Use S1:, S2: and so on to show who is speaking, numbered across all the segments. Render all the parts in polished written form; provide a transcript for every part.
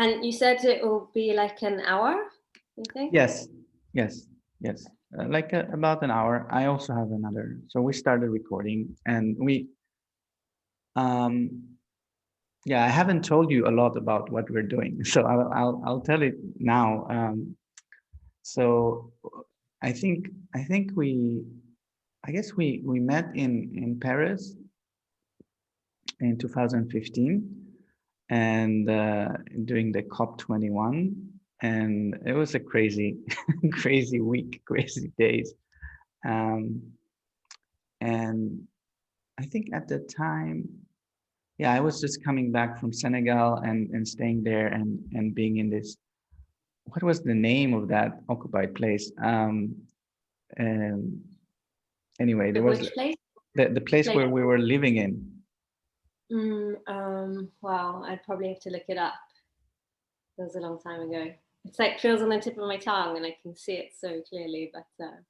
S1: And you said it will be like an hour, you think?
S2: Yes, yes, yes. Like about an hour. I also have another. So we started recording, and um, yeah, I haven't told you a lot about what we're doing, so I'll tell it now. So I think I guess we met in Paris in 2015, and during the COP 21, and it was a crazy crazy week, crazy days. Um, and I think at the time, yeah, I was just coming back from Senegal and staying there and being in this, what was the name of that occupied place? And anyway, there was
S1: Which place?
S2: the place
S1: Place.
S2: where we were living in.
S1: Wow, I'd probably have to look it up. That was a long time ago. It's like feels on the tip of my tongue, and I can see it so clearly, but don't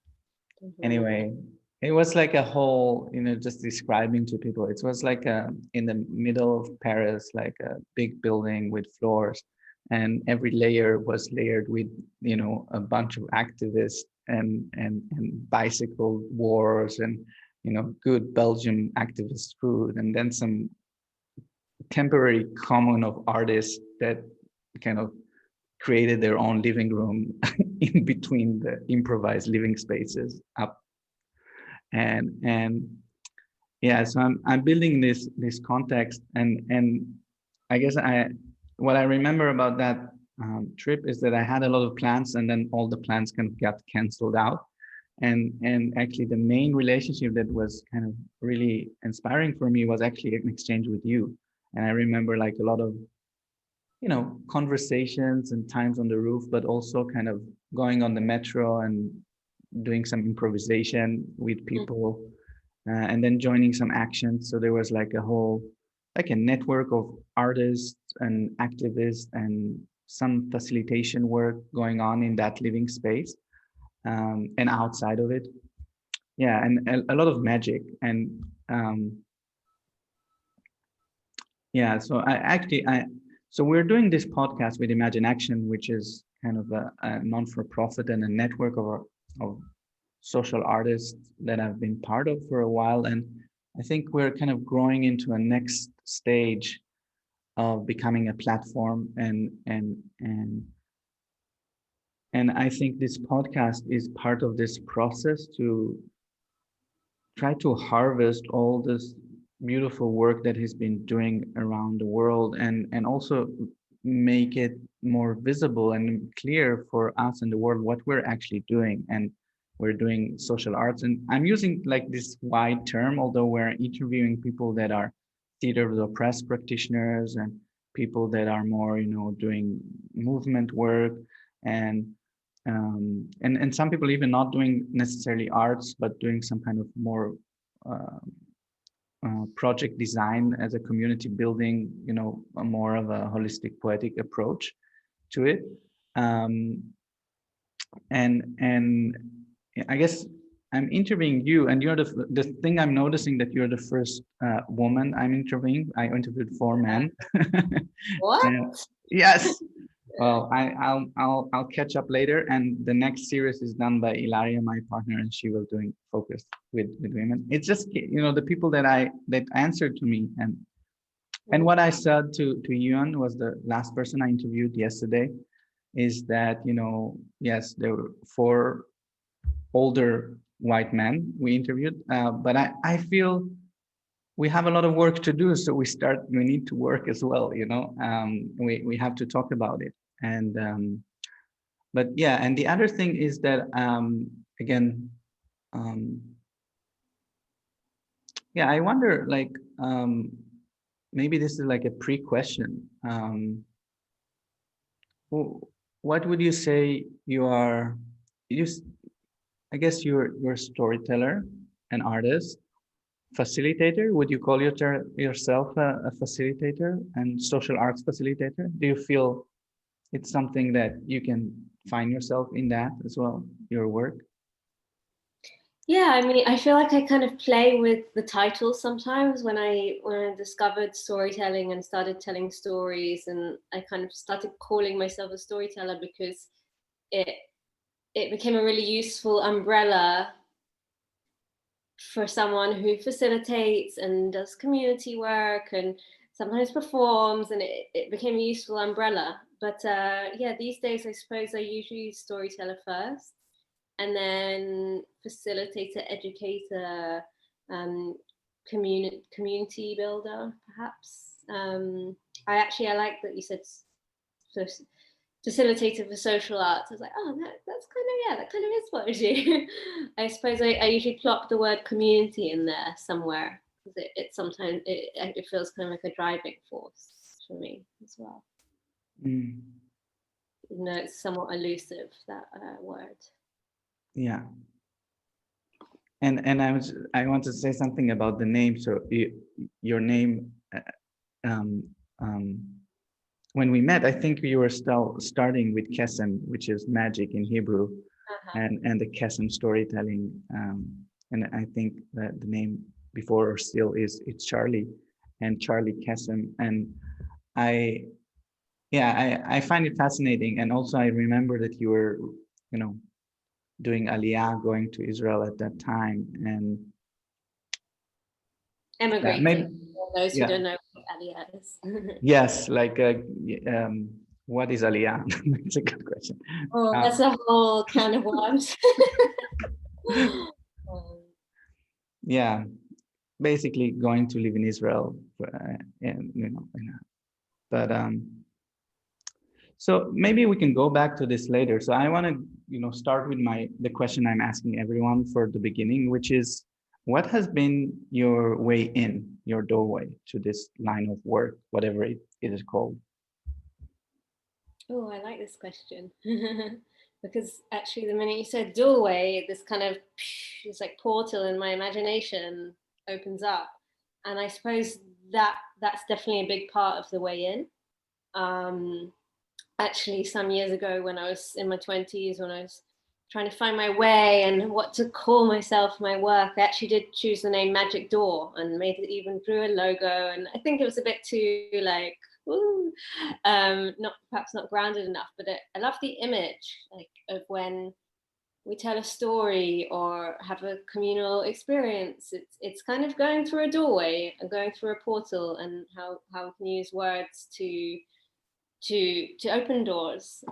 S1: remember.
S2: Anyway, it was like a whole, just describing to people. It was like in the middle of Paris, like a big building with floors, and every layer was layered with, a bunch of activists and bicycle wars and, good Belgian activist food, and then some temporary commune of artists that kind of created their own living room in between the improvised living spaces up. And yeah, so I'm building this context, and I guess what I remember about that trip is that I had a lot of plans, and then all the plans kind of got canceled out. And actually the main relationship that was kind of really inspiring for me was actually an exchange with you. And I remember like a lot of, conversations and times on the roof, but also kind of going on the metro and doing some improvisation with people, and then joining some actions. So there was like like a network of artists and activists and some facilitation work going on in that living space, and outside of it. Yeah, and a lot of magic. And yeah, so so we're doing this podcast with ImaginAction, which is kind of a non-for-profit and a network of social artists that I've been part of for a while. And I think we're kind of growing into a next stage of becoming a platform. And I think this podcast is part of this process to try to harvest all this beautiful work that he's been doing around the world, and also make it more visible and clear for us in the world what we're actually doing. And we're doing social arts, and I'm using like this wide term, although we're interviewing people that are theater of the oppressed practitioners and people that are more, doing movement work, and and some people even not doing necessarily arts, but doing some kind of more uh, project design as a community building, a more of a holistic poetic approach to it. Um, and I guess I'm interviewing you, and you're the thing I'm noticing that you're the first woman I'm interviewing. I interviewed 4 men.
S1: What?
S2: Yes. Well, I'll catch up later, and the next series is done by Ilaria, my partner, and she will doing focus with women. It's just the people that answered to me, and what I said to Yuan, was the last person I interviewed yesterday, is that yes, there were 4 older white men we interviewed, but I feel we have a lot of work to do, so we need to work as well. We have to talk about it. And but yeah, and the other thing is that again, um, yeah, I wonder, like, maybe this is like a pre-question. What would you say you are? You, I guess you're a storyteller, an artist, facilitator. Would you call yourself a facilitator and social arts facilitator? Do you feel it's something that you can find yourself in that as well, your work?
S1: Yeah, I mean, I feel like I kind of play with the title sometimes when I discovered storytelling and started telling stories, and I kind of started calling myself a storyteller because it it became a really useful umbrella for someone who facilitates and does community work and sometimes performs, and it became a useful umbrella. But yeah, these days I suppose I usually use storyteller first, and then facilitator, educator, um, community builder, perhaps. I like that you said facilitator for social arts. I was like, oh, that's kind of, yeah, that kind of is what I do. I suppose I usually plop the word community in there somewhere because it sometimes it feels kind of like a driving force for me as well.
S2: Mm.
S1: Even though it's somewhat elusive, that word.
S2: Yeah. And I want to say something about the name. So your name, um, um, when we met, I think you were still starting with Kesem, which is magic in Hebrew, and the Kesem storytelling. And I think that the name before or still is it's Charlie, and Charlie Kesem. And I, yeah, I find it fascinating. And also I remember that you were, you know, doing Aliyah, going to Israel at that time, and maybe,
S1: Emigrating. For those who
S2: yeah,
S1: don't know what Aliyah is.
S2: yes, like what is Aliyah? That's a good question.
S1: Oh,
S2: Uh,
S1: that's a whole can of worms.
S2: yeah, basically going to live in Israel, and but so maybe we can go back to this later. So I want to, start with the question I'm asking everyone for the beginning, which is, what has been your way in, your doorway to this line of work, whatever it is called?
S1: Oh, I like this question because actually, the minute you said doorway, this kind of it's like portal in my imagination opens up, and I suppose that's definitely a big part of the way in. Um, Actually, some years ago, when I was in my 20s, when I was trying to find my way and what to call myself, my work, I actually did choose the name Magic Door and made it, even drew a logo. And I think it was a bit too like, woo, not perhaps not grounded enough, but I love the image like of when we tell a story or have a communal experience. It's kind of going through a doorway and going through a portal, and how we can use words to open doors,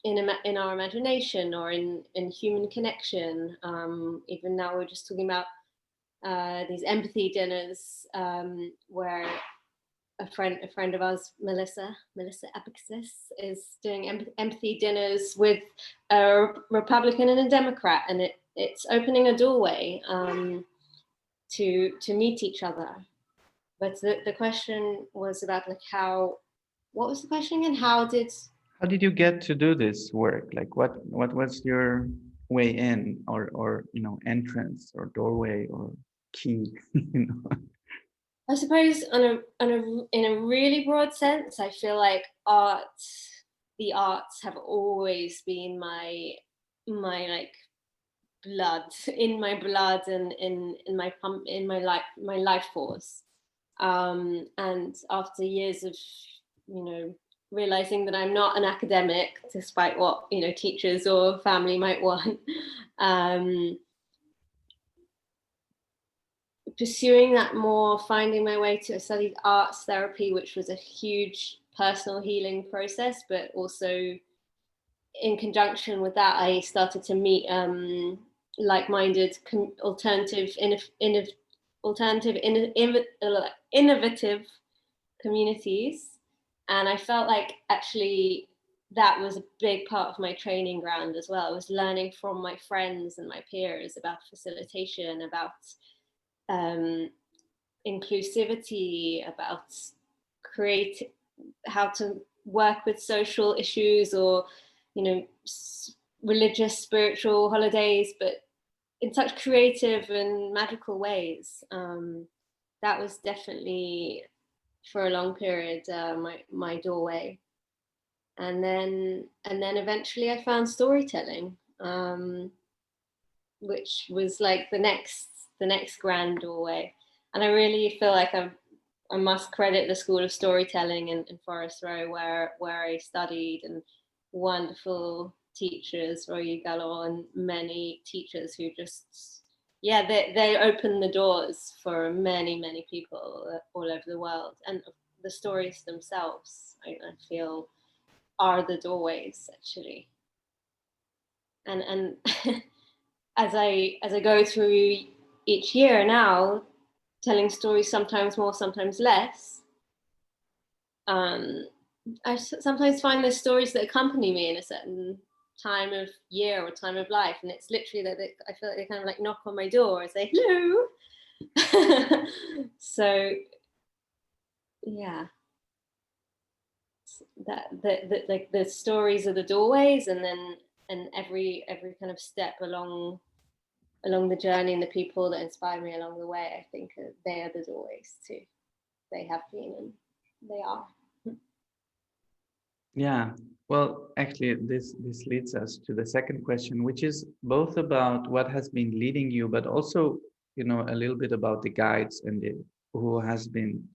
S1: in our imagination or in human connection. Even now, we're just talking about these empathy dinners, where a friend of ours, Melissa Apixis, is doing empathy dinners with a Republican and a Democrat, and it's opening a doorway, to meet each other. But the question was about like how. What was the question again?
S2: How did you get to do this work? Like what was your way in, or entrance or doorway or key?
S1: I suppose in a really broad sense, I feel like the arts have always been my like blood in my blood and in my pump in my life force. And after years of realizing that I'm not an academic, despite what teachers or family might want, um, pursuing that more, finding my way to. I studied arts therapy, which was a huge personal healing process, but also in conjunction with that, I started to meet like-minded, innovative communities, and I felt like actually that was a big part of my training ground as well. I was learning from my friends and my peers about facilitation, about um, inclusivity, about create how to work with social issues or religious, spiritual holidays, but in such creative and magical ways. That was definitely for a long period my doorway, and then eventually I found storytelling. which was like the next grand doorway. And I really feel like I must credit the School of Storytelling in Forest Row, where I studied, and wonderful teachers, Roy Gallo, and many teachers who just, yeah, they open the doors for many people all over the world. And the stories themselves, I feel, are the doorways, actually. And as I go through each year now, telling stories, sometimes more, sometimes less, I sometimes find there's stories that accompany me in a certain time of year or time of life, and it's literally that I feel like they kind of like knock on my door and say hello. So yeah, that like the stories are the doorways, and then every kind of step along the journey, and the people that inspire me along the way, I think they are the doorways too. They have been, and they are.
S2: Yeah, well, actually, this leads us to the second question, which is both about what has been leading you, but also, a little bit about the guides and who has been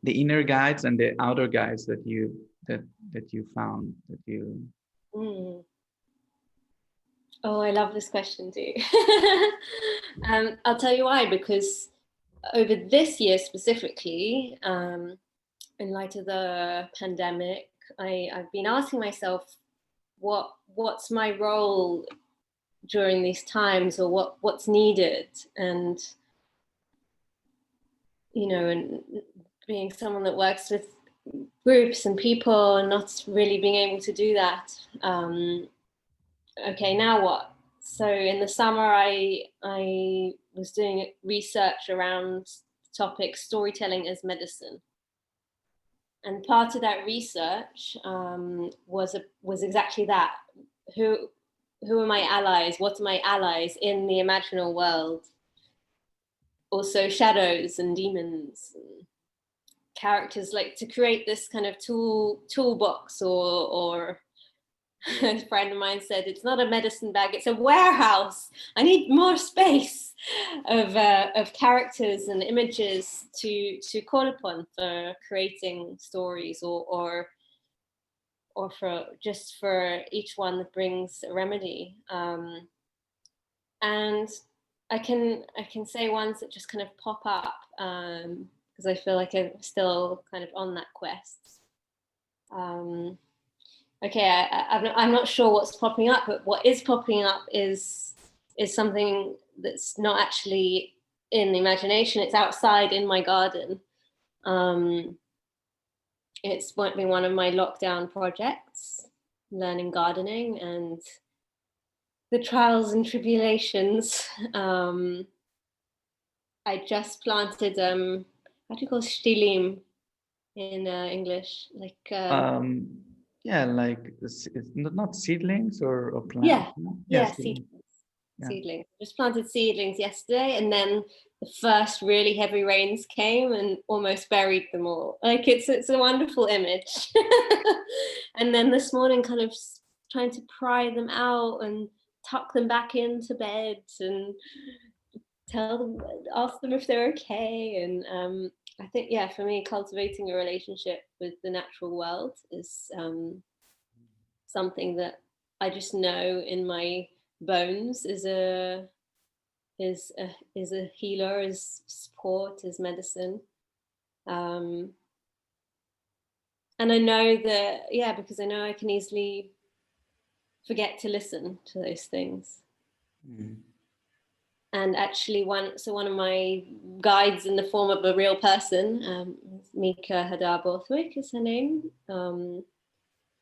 S2: the inner guides and the outer guides that you found that you.
S1: Mm. Oh, I love this question too. I'll tell you why, because over this year specifically, in light of the pandemic, I've been asking myself what's my role during these times, or what's needed. And and being someone that works with groups and people, and not really being able to do that, okay, now what? So in the summer, I was doing research around the topic storytelling as medicine. And part of that research was exactly that. Who are my allies? What are my allies in the imaginal world? Also shadows and demons and characters, like to create this kind of toolbox, or a friend of mine said, it's not a medicine bag, it's a warehouse. I need more space of characters and images to call upon for creating stories, or for each one that brings a remedy. And I can say ones that just kind of pop up, because I feel like I'm still kind of on that quest. Okay, I'm not sure what's popping up, but what is popping up is something that's not actually in the imagination. It's outside in my garden. It's been one of my lockdown projects, learning gardening, and the trials and tribulations. I just planted, how do you call stilim in English? Like
S2: Yeah, like it's not seedlings or plants.
S1: yeah,
S2: No? Yeah,
S1: yeah,
S2: seedlings. Yeah.
S1: seedlings. Just planted seedlings yesterday, and then the first really heavy rains came and almost buried them all. Like it's a wonderful image. And then this morning, kind of trying to pry them out and tuck them back into bed, and ask them if they're okay. And I think, yeah, for me, cultivating a relationship with the natural world is something that I just know in my bones is a healer, is support, is medicine. And I know that, yeah, because I know I can easily forget to listen to those things.
S2: Mm.
S1: And actually, one of my guides in the form of a real person, Mika Hadar Borthwick is her name, who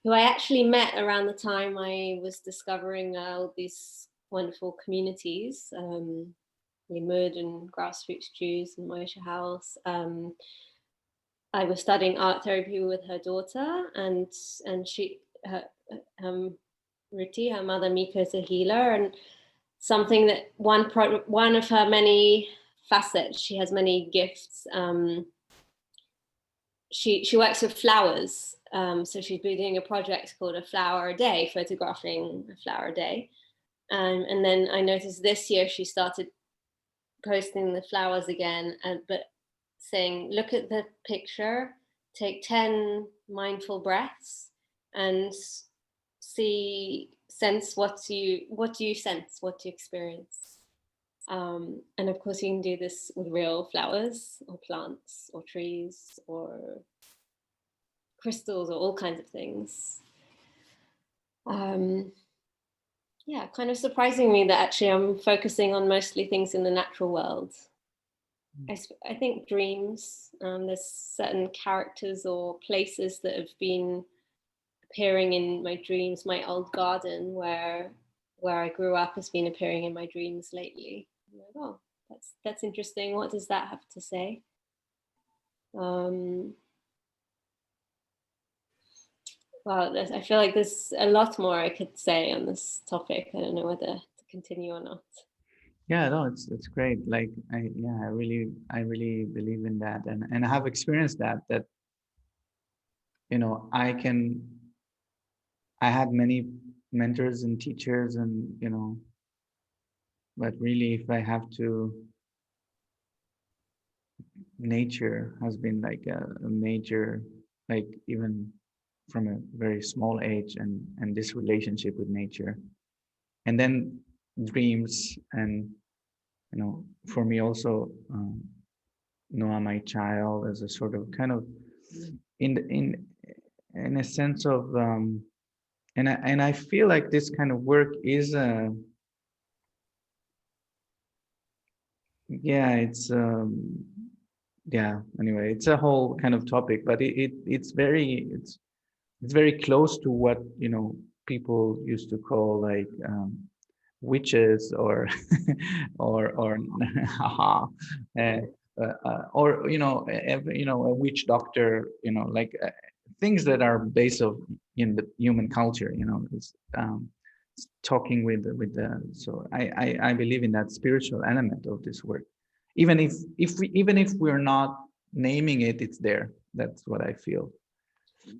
S1: I actually met around the time I was discovering all these wonderful communities, Limud and Grassroots Jews and Moshe House. I was studying art therapy with her daughter, and she, Ruti, her mother Mika, is a healer, and something that one of her many facets. She has many gifts. She works with flowers. So she's been doing a project called A Flower a Day, photographing a flower a day. And then I noticed this year she started posting the flowers again, but saying, look at the picture, take 10 mindful breaths, and sense what do you sense, what do you experience. And of course you can do this with real flowers or plants or trees or crystals or all kinds of things. Yeah, kind of surprising me that actually I'm focusing on mostly things in the natural world. I think dreams, there's certain characters or places that have been appearing in my dreams. My old garden where I grew up has been appearing in my dreams lately. I'm like, oh, that's interesting. What does that have to say? Well, I feel like there's a lot more I could say on this topic. I don't know whether to continue or not.
S2: Yeah, no, it's great. Like I really believe in that, and I have experienced that I had many mentors and teachers, and but really, if I have to, nature has been like a major, like even from a very small age, and this relationship with nature, and then dreams, and for me also, Noah, my child, as a sort of kind of in a sense of, and I feel like this kind of work is yeah, it's yeah, anyway, it's a whole kind of topic, but it's very close to what people used to call like witches, or or haha, uh, or a witch doctor, like things that are base of in the human culture, it's talking with the, so I believe in that spiritual element of this work, even if we're not naming it, it's there. That's what I feel.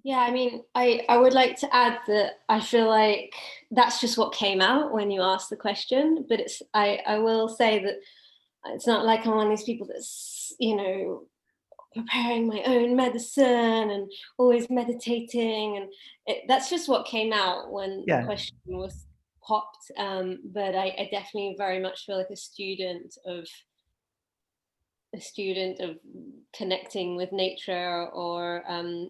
S1: Yeah, I mean, I would like to add that I feel like that's just what came out when you asked the question. But I will say that it's not like I'm one of these people that's, preparing my own medicine and always meditating. And that's just what came out when the
S2: Yeah.
S1: question was popped. But I definitely very much feel like a student of connecting with nature, or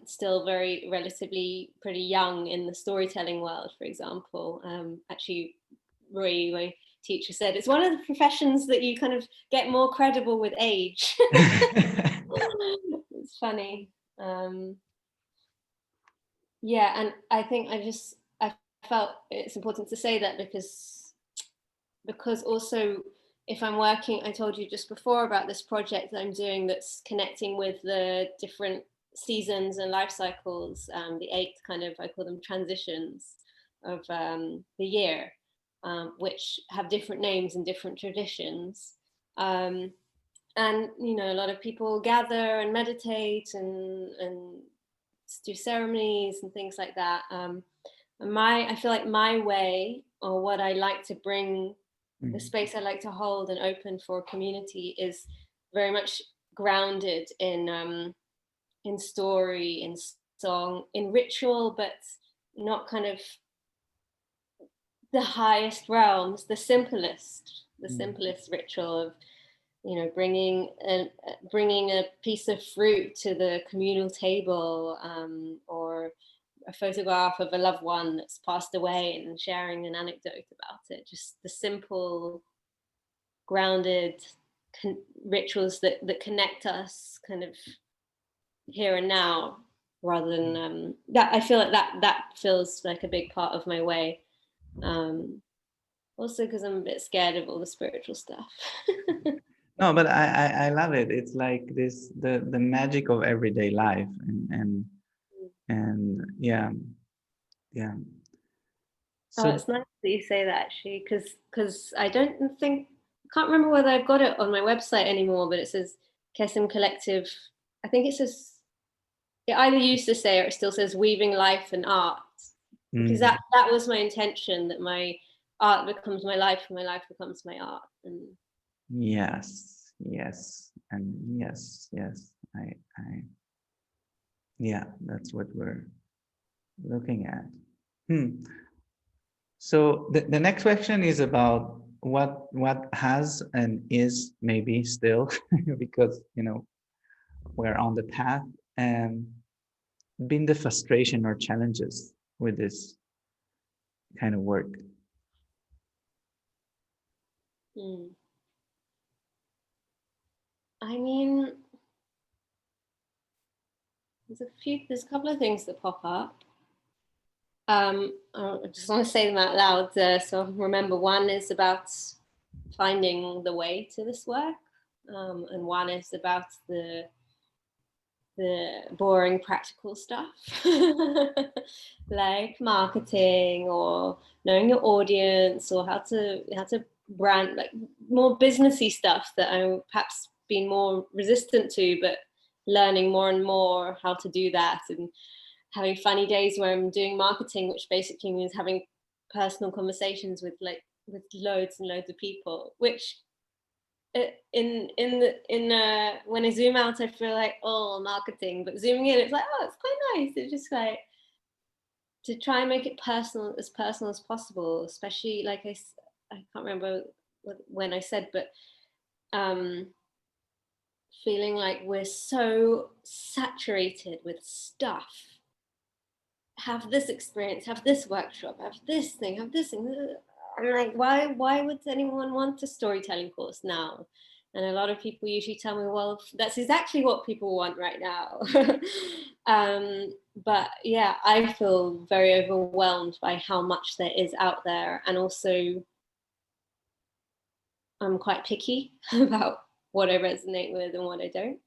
S1: still very relatively pretty young in the storytelling world, for example. Actually, Roy, my teacher, said it's one of the professions that you kind of get more credible with age. It's funny. Yeah, and I think I felt it's important to say that because also, if I'm working, I told you just before about this project that I'm doing that's connecting with the different seasons and life cycles, the 8 kind of, I call them transitions of the year, which have different names and different traditions. And a lot of people gather and meditate and do ceremonies and things like that. I feel like my way, or what I like to bring, the space I like to hold and open for community, is very much grounded in story, in song, in ritual, but not kind of the highest realms, the simplest ritual of bringing a piece of fruit to the communal table, or a photograph of a loved one that's passed away and sharing an anecdote about it. Just the simple, grounded rituals that connect us kind of here and now, rather than that. I feel like that feels like a big part of my way. Also because I'm a bit scared of all the spiritual stuff.
S2: No, but I love it. It's like this, the magic of everyday life, and yeah.
S1: Oh,
S2: So
S1: it's nice that you say that, actually, because I can't remember whether I've got it on my website anymore, but it says Kesem Collective. I think it either used to say, or it still says, weaving life and art, because that was my intention, that my art becomes my life and my life becomes my art. And
S2: Yes, yes, and yes, yes. Yeah, that's what we're looking at. So the next question is about what has and is maybe still because we're on the path, and been the frustration or challenges with this kind of work.
S1: I mean, there's a couple of things that pop up. I just want to say them out loud so remember. One is about finding the way to this work, and one is about the boring practical stuff like marketing or knowing your audience or how to brand, like more businessy stuff that I'm perhaps been more resistant to, but learning more and more how to do that, and having funny days where I'm doing marketing, which basically means having personal conversations with loads and loads of people, which when I zoom out, I feel like, oh, marketing, but zooming in, it's like, oh, it's quite nice. It's just like to try and make it personal as possible, especially like I can't remember when I said, but feeling like we're so saturated with stuff. Have this experience, have this workshop, have this thing, have this thing. I'm like, why would anyone want a storytelling course now? And a lot of people usually tell me, well, that's exactly what people want right now. But yeah, I feel very overwhelmed by how much there is out there. And also, I'm quite picky about what I resonate with and what I don't.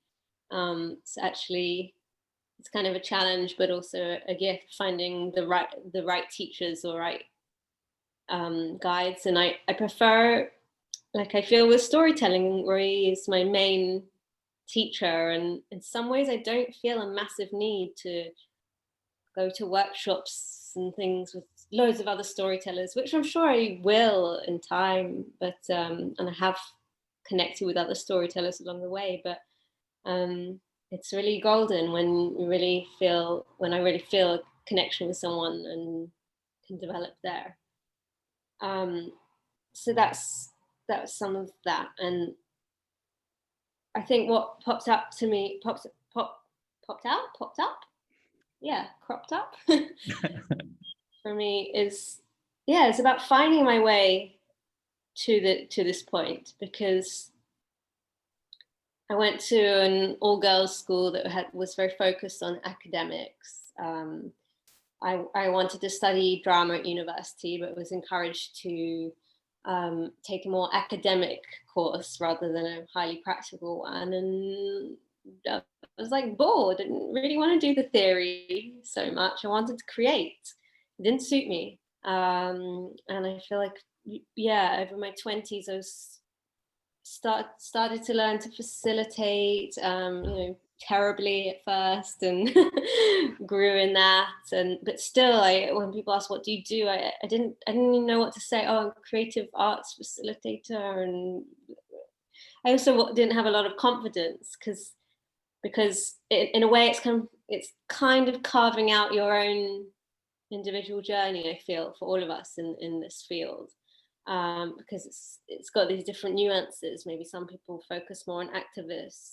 S1: So actually, it's kind of a challenge, but also a gift, finding the right teachers or right guides. And I prefer, like, I feel with storytelling, Roy is my main teacher, and in some ways I don't feel a massive need to go to workshops and things with loads of other storytellers, which I'm sure I will in time, but and I have connected with other storytellers along the way, but it's really golden when I really feel a connection with someone and can develop there. So that's some of that. And I think what popped up cropped up for me is, yeah, it's about finding my way to this point, because I went to an all-girls school that was very focused on academics. I wanted to study drama at university, but was encouraged to take a more academic course rather than a highly practical one. And I was like bored, didn't really want to do the theory so much. I wanted to create. It didn't suit me. And I feel like, yeah, over my 20s, I was started to learn to facilitate, terribly at first, and grew in that. And but still, when people ask what do you do, I didn't even know what to say. Oh, I'm a creative arts facilitator. And I also didn't have a lot of confidence, because in a way it's kind of carving out your own individual journey, I feel, for all of us in this field. Because it's got these different nuances. Maybe some people focus more on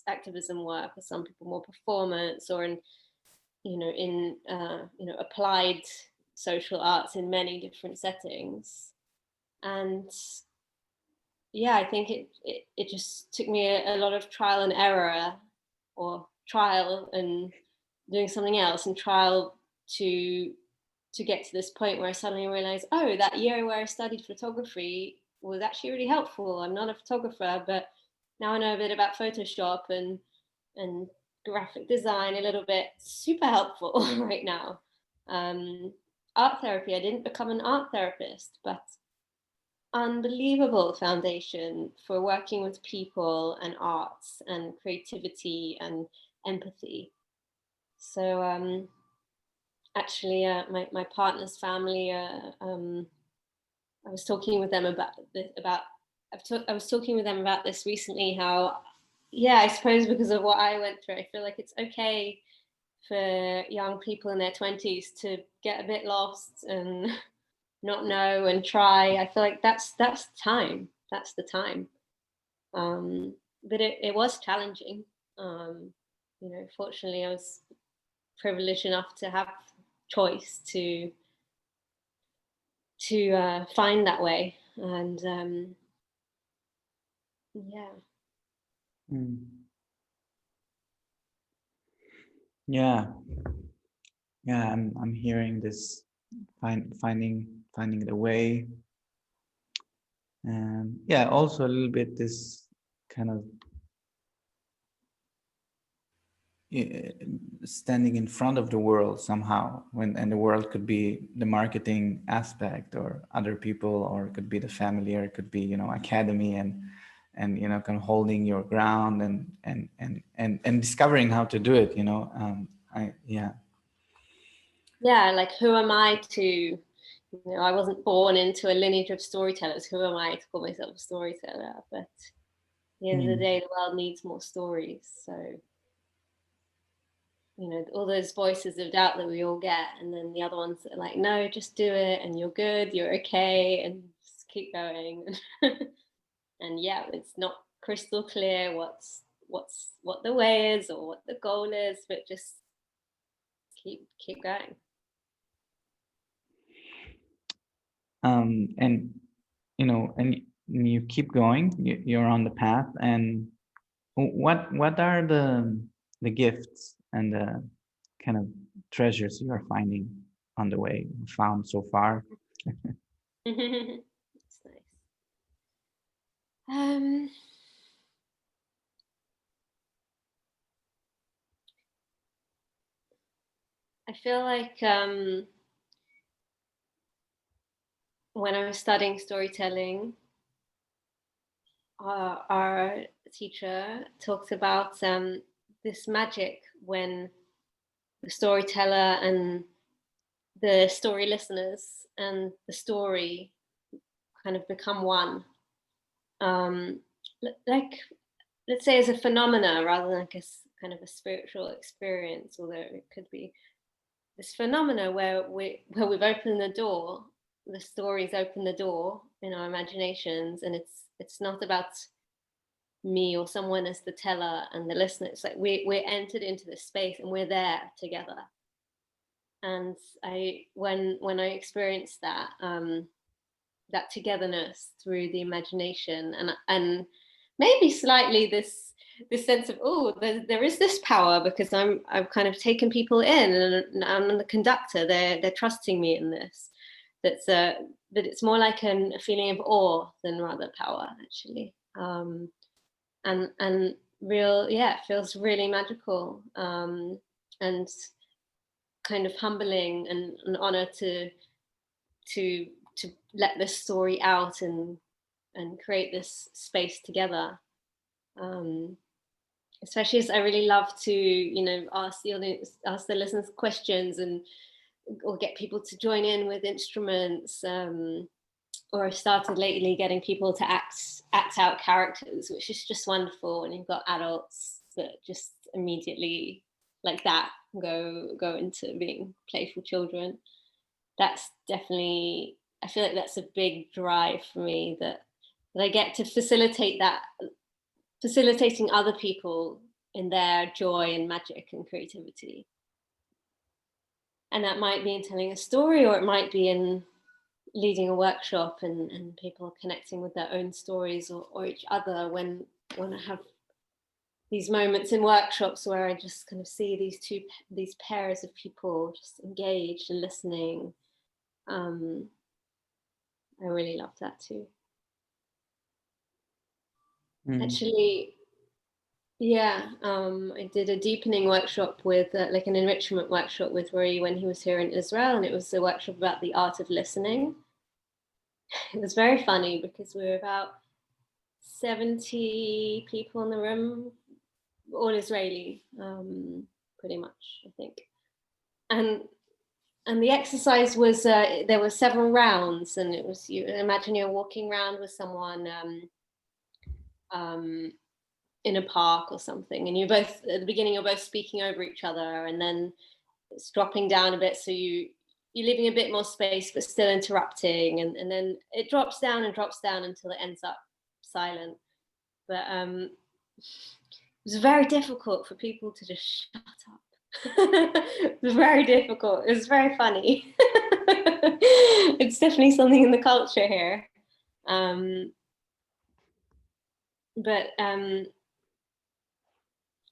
S1: activism work, or some people more performance, or in applied social arts in many different settings. And yeah, I think it just took me a lot of trial and error, or trial and doing something else, and trial to get to this point where I suddenly realized, oh, that year where I studied photography was actually really helpful. I'm not a photographer, but now I know a bit about Photoshop and graphic design a little bit. Super helpful right now. Art therapy, I didn't become an art therapist, but unbelievable foundation for working with people and arts and creativity and empathy. So actually, my partner's family I was talking with them about this, I was talking with them about this recently, how, yeah, I suppose because of what I went through, I feel like it's okay for young people in their 20s to get a bit lost and not know and try. I feel like that's time. That's the time. But it was challenging. Fortunately, I was privileged enough to have choice to find that way, and yeah.
S2: Yeah, yeah, I'm hearing this, finding the way, and yeah, also a little bit this kind of standing in front of the world somehow, and the world could be the marketing aspect or other people, or it could be the family, or it could be, academy, and kind of holding your ground, and discovering how to do it,
S1: Yeah, like, who am I to, I wasn't born into a lineage of storytellers. Who am I to call myself a storyteller? But at the end of the day, the world needs more stories. So, all those voices of doubt that we all get, and then the other ones that are like, no, just do it, and you're good, you're okay, and just keep going. And yeah, it's not crystal clear what the way is or what the goal is, but just keep going.
S2: And and you keep going, you're on the path. And what are the gifts and the kind of treasures you are finding on the way, found so far?
S1: That's nice. um I feel like when I was studying storytelling, our teacher talked about this magic when the storyteller and the story listeners and the story kind of become one. Um, like, let's say, as a phenomena rather than like a kind of a spiritual experience, although it could be this phenomena where we've opened the door, the stories open the door in our imaginations, and it's not about me or someone as the teller and the listener. It's like we're entered into this space and we're there together. And when I experienced that togetherness through the imagination, and maybe slightly this sense of, oh, there is this power, because I've kind of taken people in, and I'm the conductor. They're trusting me in this. That it's more like a feeling of awe than rather power, actually. And real, yeah, it feels really magical, and kind of humbling, and an honor to let this story out and create this space together. Especially as I really love to, ask the audience, ask the listeners questions, or get people to join in with instruments. Or I've started lately getting people to act out characters, which is just wonderful. And you've got adults that just immediately, like that, go into being playful children. That's definitely, I feel like that's a big drive for me, that I get to facilitating other people in their joy and magic and creativity. And that might be in telling a story, or it might be in leading a workshop and people connecting with their own stories, or each other. When I have these moments in workshops where I just kind of see these pairs of people just engaged and listening, I really love that too. Actually, yeah, I did a deepening workshop with, like an enrichment workshop with Rory when he was here in Israel, and it was a workshop about the art of listening. It was very funny because we were about 70 people in the room, all Israeli, pretty much, I think. And and the exercise was there were several rounds, and it was, you imagine you're walking around with someone in a park or something, and you're both at the beginning you're both speaking over each other, and then it's dropping down a bit, so you're leaving a bit more space but still interrupting, and then it drops down until it ends up silent. But it was very difficult for people to just shut up. It was very difficult. It was very funny. It's definitely something in the culture here. But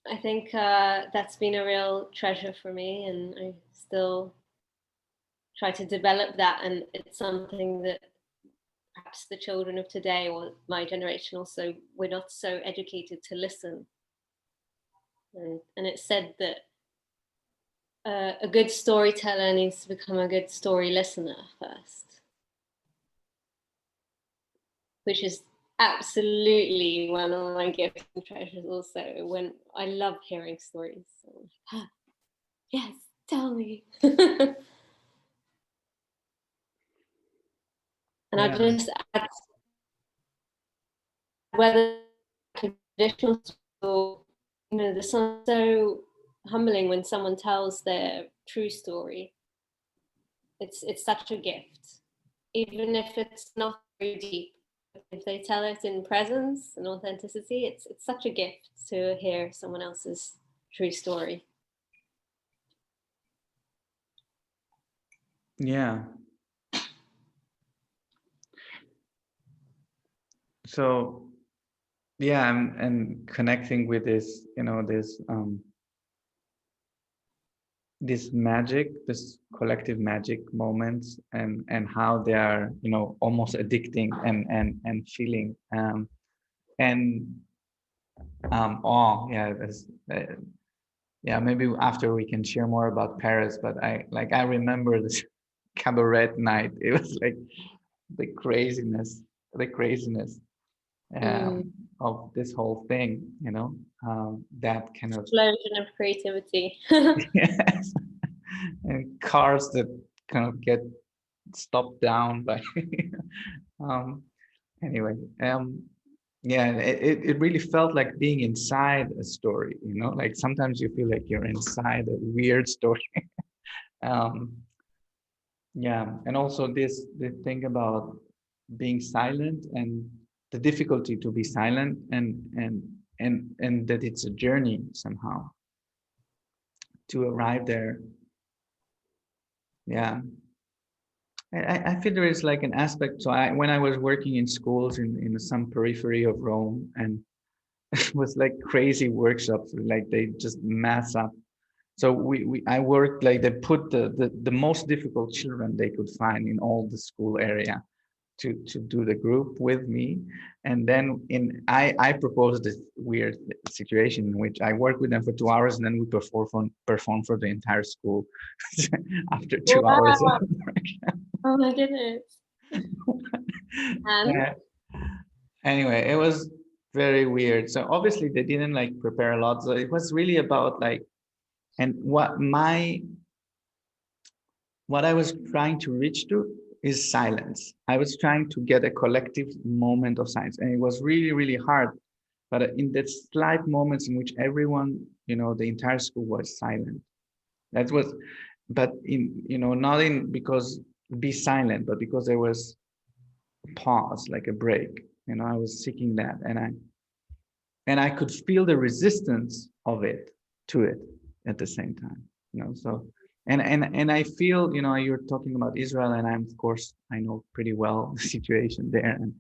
S1: I think that's been a real treasure for me, and I still try to develop that. And it's something that perhaps the children of today, or my generation also, we're not so educated to listen. And it's said that a good storyteller needs to become a good story listener first, which is absolutely one of my gifts and treasures also. When I love hearing stories, so I'm like, ah, yes, tell me. And
S2: Yeah.
S1: I'll just add, whether traditional or, there's something so humbling when someone tells their true story. It's such a gift, even if it's not very deep. If they tell it in presence and authenticity, it's such a gift to hear someone else's true story.
S2: Yeah. So yeah, and connecting with this, this magic, this collective magic moments, and how they are, almost addicting and feeling, and oh yeah, yeah, maybe after we can share more about Paris, but I remember this cabaret night. It was like the craziness, the craziness of this whole thing, that kind of
S1: Explosion of creativity.
S2: yes, and cars that kind of get stopped down by um anyway, yeah, it really felt like being inside a story, like sometimes you feel like you're inside a weird story. um yeah, and also the thing about being silent and the difficulty to be silent, and that it's a journey somehow to arrive there. Yeah, I feel there is like an aspect. So when I was working in schools in some periphery of Rome, and it was like crazy workshops, like they just mass up. So I worked like they put the most difficult children they could find in all the school area to do the group with me, and then I proposed this weird situation in which I work with them for 2 hours, and then we perform for the entire school after 2 hours
S1: Wow.
S2: of work.
S1: Oh my goodness. And
S2: Yeah. Anyway, it was very weird. So obviously they didn't like prepare a lot. So it was really about like, and what I was trying to reach to is silence. I was trying to get a collective moment of silence, and it was really, really hard. But in that slight moments in which everyone, the entire school was silent. That was, but not in because be silent, but because there was a pause, like a break. I was seeking that, and I could feel the resistance of it to it at the same time. So and I feel, you're talking about Israel, and I'm, of course, I know pretty well the situation there, and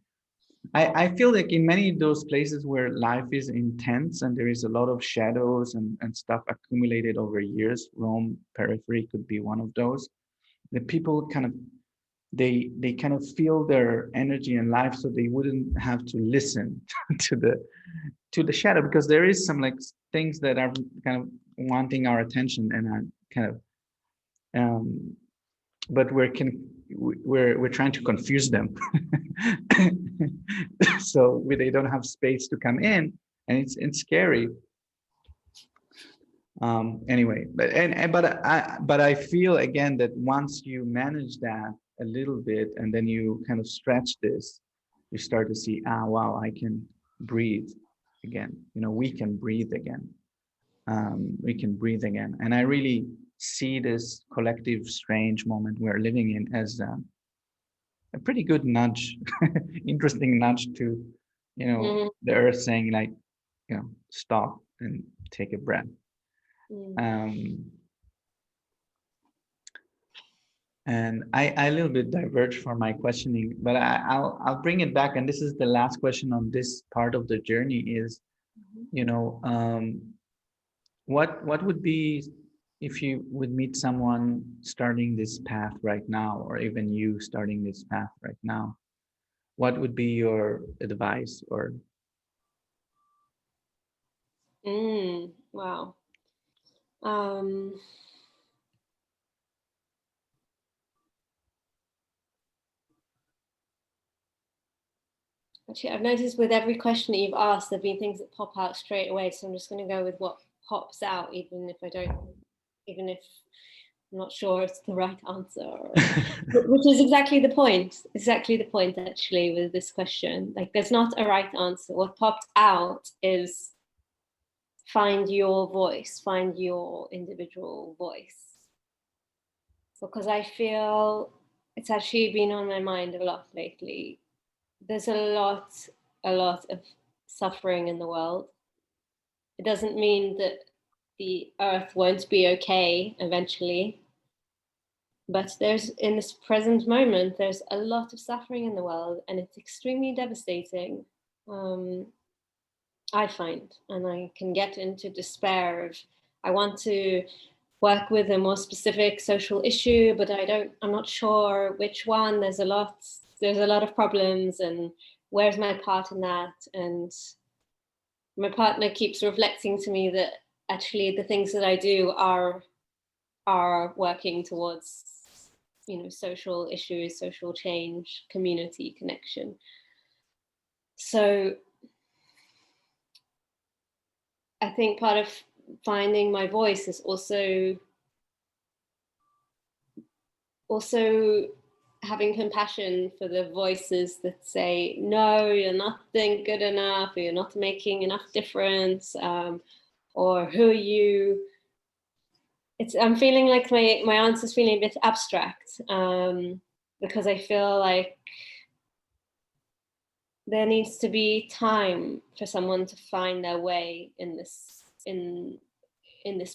S2: I feel like in many of those places where life is intense and there is a lot of shadows and stuff accumulated over years, Rome periphery could be one of those. The people kind of they kind of feel their energy in life, so they wouldn't have to listen to the shadow, because there is some like things that are kind of wanting our attention, and are kind of but we're trying to confuse them. So they don't have space to come in, and it's scary. Anyway, but I feel again that once you manage that a little bit, and then you kind of stretch this, you start to see, wow, I can breathe again. We can breathe again. We can breathe again. And I really see this collective strange moment we're living in as a pretty good nudge, interesting nudge to,
S1: Mm,
S2: the earth saying like, stop and take a breath.
S1: mm.
S2: Um, and I a little bit diverge from my questioning, but I'll bring it back. And this is the last question on this part of the journey is, you know, what would be if you would meet someone starting this path right now, or even you starting this path right now, what would be your advice? Or
S1: Wow. Um, Actually, I've noticed with every question that you've asked, there've been things that pop out straight away. So I'm just going to go with what pops out, even if I'm not sure it's the right answer, which is exactly the point. Exactly the point, actually, with this question. Like, there's not a right answer. What popped out is find your voice, find your individual voice. Because I feel it's actually been on my mind a lot lately. There's a lot of suffering in the world. It doesn't mean that the earth won't be okay eventually, but there's, in this present moment, there's a lot of suffering in the world, and it's extremely devastating. um, I find, and I can get into despair of, I want to work with a more specific social issue, but I'm not sure which one. There's a lot of problems, and where's my part in that? And my partner keeps reflecting to me that actually the things that I do are working towards, social issues, social change, community connection. So I think part of finding my voice is also having compassion for the voices that say, no, you're not doing good enough, or you're not making enough difference, or who are you? I'm feeling like my answer's feeling a bit abstract, because I feel like there needs to be time for someone to find their way in this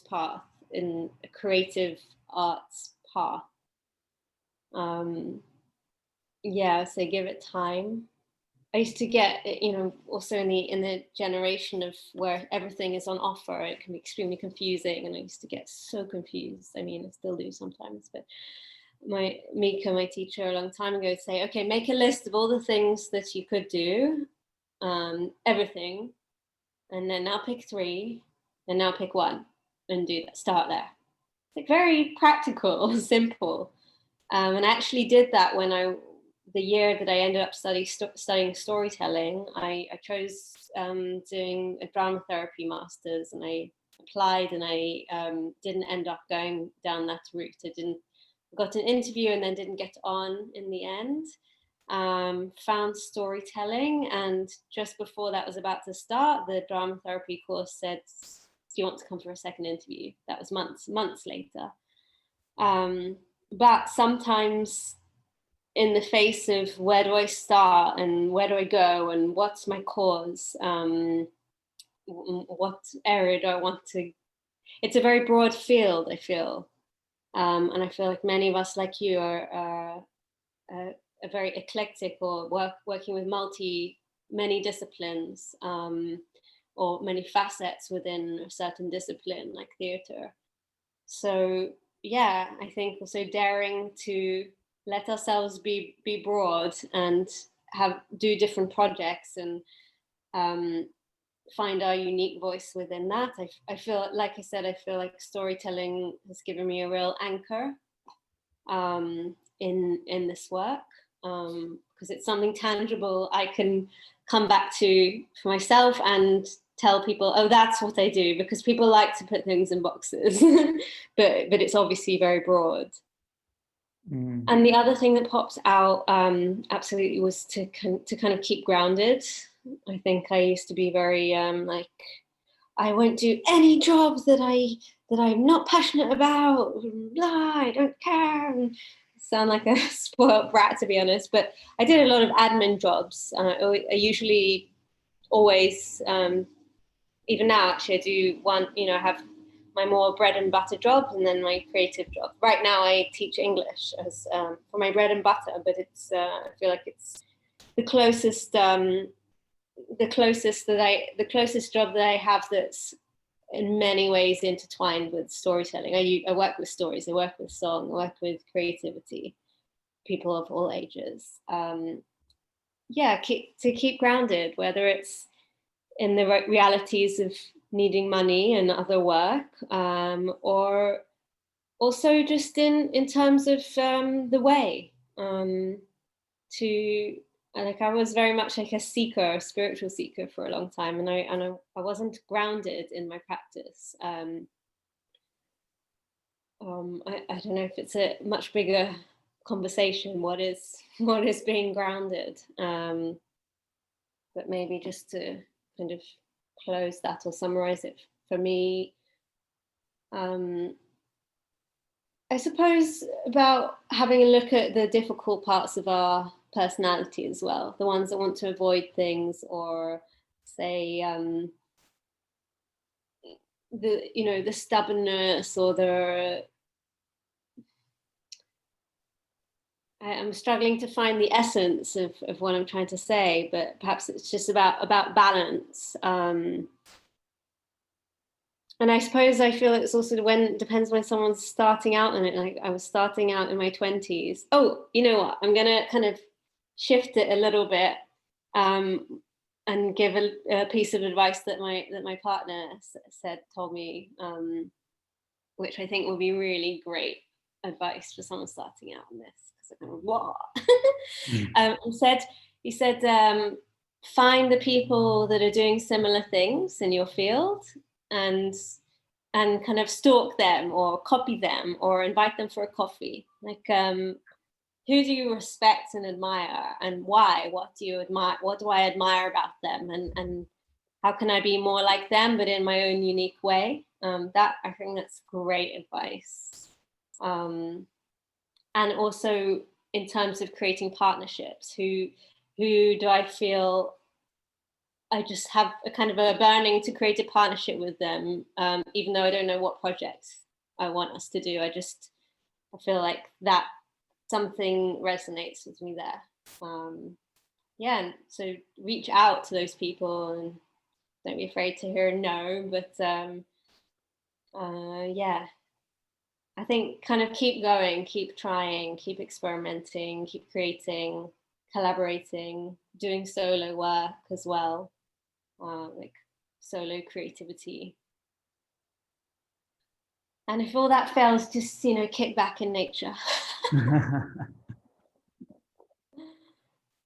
S1: path, in a creative arts path. Yeah, so give it time. I used to get, also in the generation of where everything is on offer, it can be extremely confusing, and I used to get so confused. I mean, I still do sometimes, but Mika, my teacher a long time ago, would say, okay, make a list of all the things that you could do, everything, and then now pick 3, and now pick 1, and do that. Start there. It's like very practical, simple. And I actually did that the year that I ended up studying storytelling. I chose doing a drama therapy master's, and I applied, and I didn't end up going down that route. Got an interview and then didn't get on in the end. Found storytelling, and just before that was about to start, the drama therapy course said, do you want to come for a second interview? That was months later. But sometimes, in the face of where do I start and where do I go and what's my cause, what area do I want to, it's a very broad field, I feel. And I feel like many of us, like you, are very eclectic, or working with many disciplines, or many facets within a certain discipline, like theatre. So yeah, I think also daring to let ourselves be broad, and do different projects, and find our unique voice within that. I feel, like I said, I feel like storytelling has given me a real anchor, in this work, because it's something tangible I can come back to for myself, and tell people, oh, that's what I do, because people like to put things in boxes, but it's obviously very broad. And the other thing that pops out absolutely was to kind of keep grounded. I think I used to be very like, I won't do any jobs that I'm not passionate about. Blah, I don't care. And sound like a spoiled brat, to be honest. But I did a lot of admin jobs. I usually always, even now, actually, I do one. I have my more bread and butter job and then my creative job. Right now, I teach English as for my bread and butter, but it's I feel like it's the closest. The closest job that I have that's in many ways intertwined with storytelling. I work with stories, I work with song, I work with creativity, people of all ages. Keep grounded, whether it's in the realities of needing money and other work, or also just in terms of the way to like, I was very much like a seeker, a spiritual seeker for a long time, and I wasn't grounded in my practice. I don't know if it's a much bigger conversation. What is being grounded? But maybe just to kind of close that or summarize it for me, I suppose about having a look at the difficult parts of our personality as well, the ones that want to avoid things, or say the stubbornness, or I'm struggling to find the essence of what I'm trying to say, but perhaps it's just about balance. And I suppose I feel it's also depends when someone's starting out in it. Like, I was starting out in my 20s. Oh, you know what? I'm gonna kind of shift it a little bit, and give a piece of advice that my partner told me, which I think will be really great advice for someone starting out in this. Because I'm going, what? He said, find the people that are doing similar things in your field, and kind of stalk them or copy them or invite them for a coffee. Like, who do you respect and admire, and why? What do you admire? What do I admire about them? And how can I be more like them, but in my own unique way? That, I think that's great advice. And also in terms of creating partnerships, who do I feel I just have a kind of a burning to create a partnership with them, even though I don't know what projects I want us to do. I feel like that something resonates with me there. And so reach out to those people, and don't be afraid to hear no. But I think kind of keep going, keep trying, keep experimenting, keep creating, collaborating, doing solo work as well. Like solo creativity. And if all that fails, just, kick back in nature.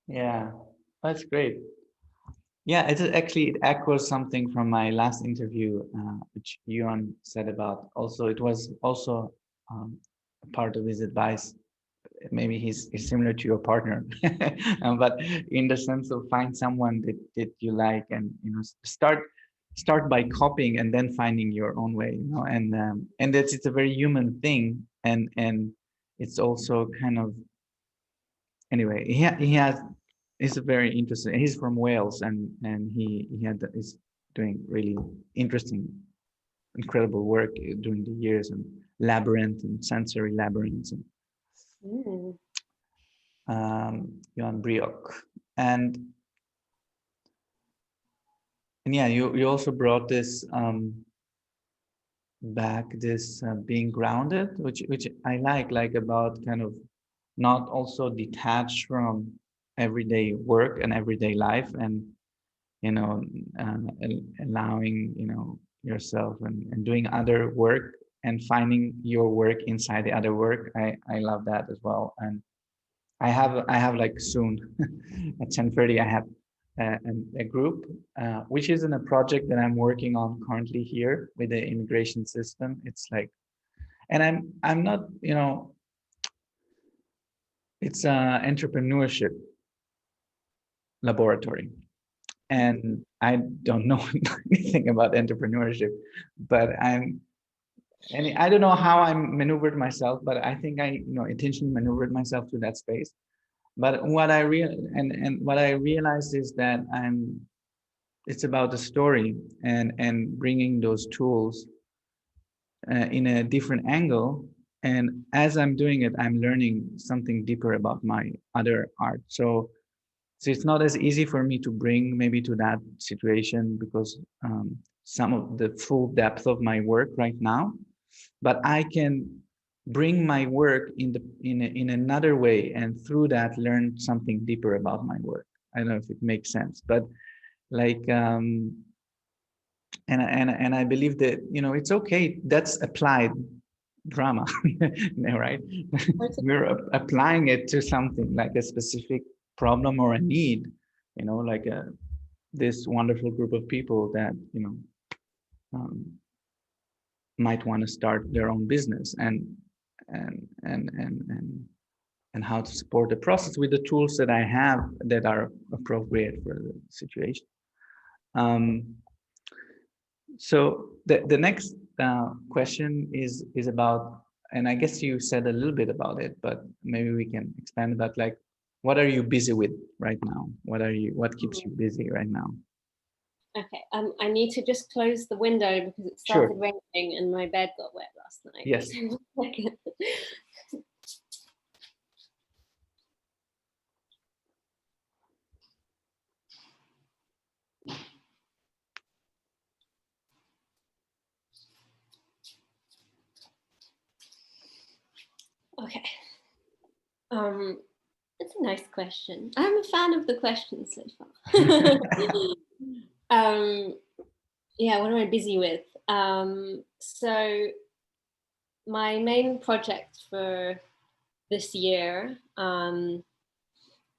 S2: Yeah, that's great. Yeah, it echoes something from my last interview, which Yuan said about. Also, it was also part of his advice. Maybe he's similar to your partner, but in the sense of find someone that you like, and start by copying and then finding your own way, and it's a very human thing, and it's also kind of, anyway, he's a very interesting. He's from Wales, and is doing really interesting, incredible work during the years, and labyrinth and sensory labyrinths, and Johan Brioch. And yeah, you also brought this back, this being grounded, which I like about kind of not also detached from everyday work and everyday life, and allowing yourself and doing other work and finding your work inside the other work. I love that as well. And I have like soon at 10:30 I have a group, which is in a project that I'm working on currently here with the immigration system. It's like, and I'm not, you know, it's a entrepreneurship laboratory, and I don't know anything about entrepreneurship, but and I don't know how I maneuvered myself, but I think I, you know, intentionally maneuvered myself to that space. But what I what I realized is that it's about the story and bringing those tools in a different angle. And as I'm doing it, I'm learning something deeper about my other art. So it's not as easy for me to bring maybe to that situation because some of the full depth of my work right now, but I can bring my work in another way, and through that learn something deeper about my work. I don't know if it makes sense, but like and I believe that, you know, it's okay. That's applied drama, right? We're applying it to something like a specific problem or a need, you know, like this wonderful group of people that, you know, um, might want to start their own business, and and and and and how to support the process with the tools that I have that are appropriate for the situation. Um, so the next question is about, and I guess you said a little bit about it, but maybe we can expand about, like, what are you busy with right now? What keeps you busy right now?
S1: Okay, I need to just close the window because it
S2: Sure.
S1: started raining and my bed got wet last night.
S2: Yes.
S1: Okay. It's a nice question. I'm a fan of the questions so far. Yeah, what am I busy with? So my main project for this year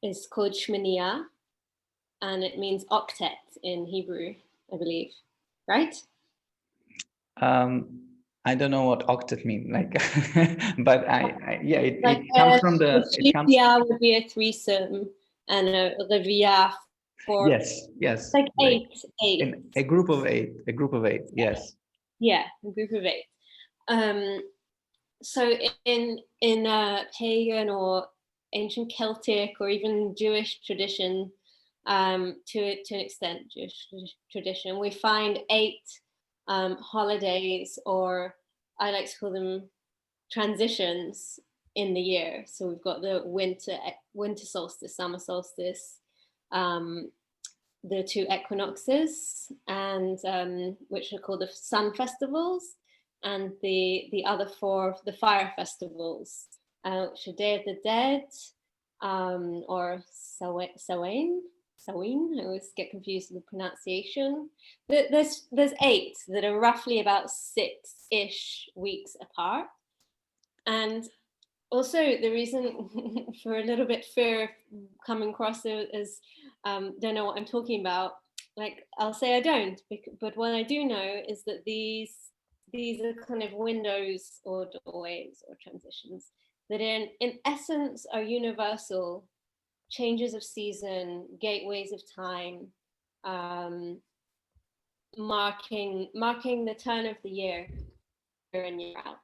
S1: is called Shminiya, and it means octet in Hebrew, I believe, right?
S2: Um, I don't know what octet mean, like, but yeah,
S1: Like
S2: it comes from
S1: a
S2: it comes.
S1: shlishia would be a threesome, and a reviyah for
S2: Yes,
S1: like
S2: like
S1: eight.
S2: in a group of eight. Yes.
S1: Yeah, a group of eight. Um, so in pagan or ancient Celtic or even Jewish tradition, to an extent, Jewish tradition, we find eight holidays, or I like to call them transitions in the year. So we've got the winter solstice, summer solstice, um, the two equinoxes, and which are called the sun festivals, and the other four, the fire festivals, which are Day of the Dead, or Samhain. Samhain. I always get confused with the pronunciation. There's eight that are roughly about 6-ish weeks apart, and also the reason for a little bit fear coming across it is don't know what I'm talking about. Like, I'll say I don't, but what I do know is that these are kind of windows or doorways or transitions that in essence are universal, changes of season, gateways of time, um, marking the turn of the year in, year out.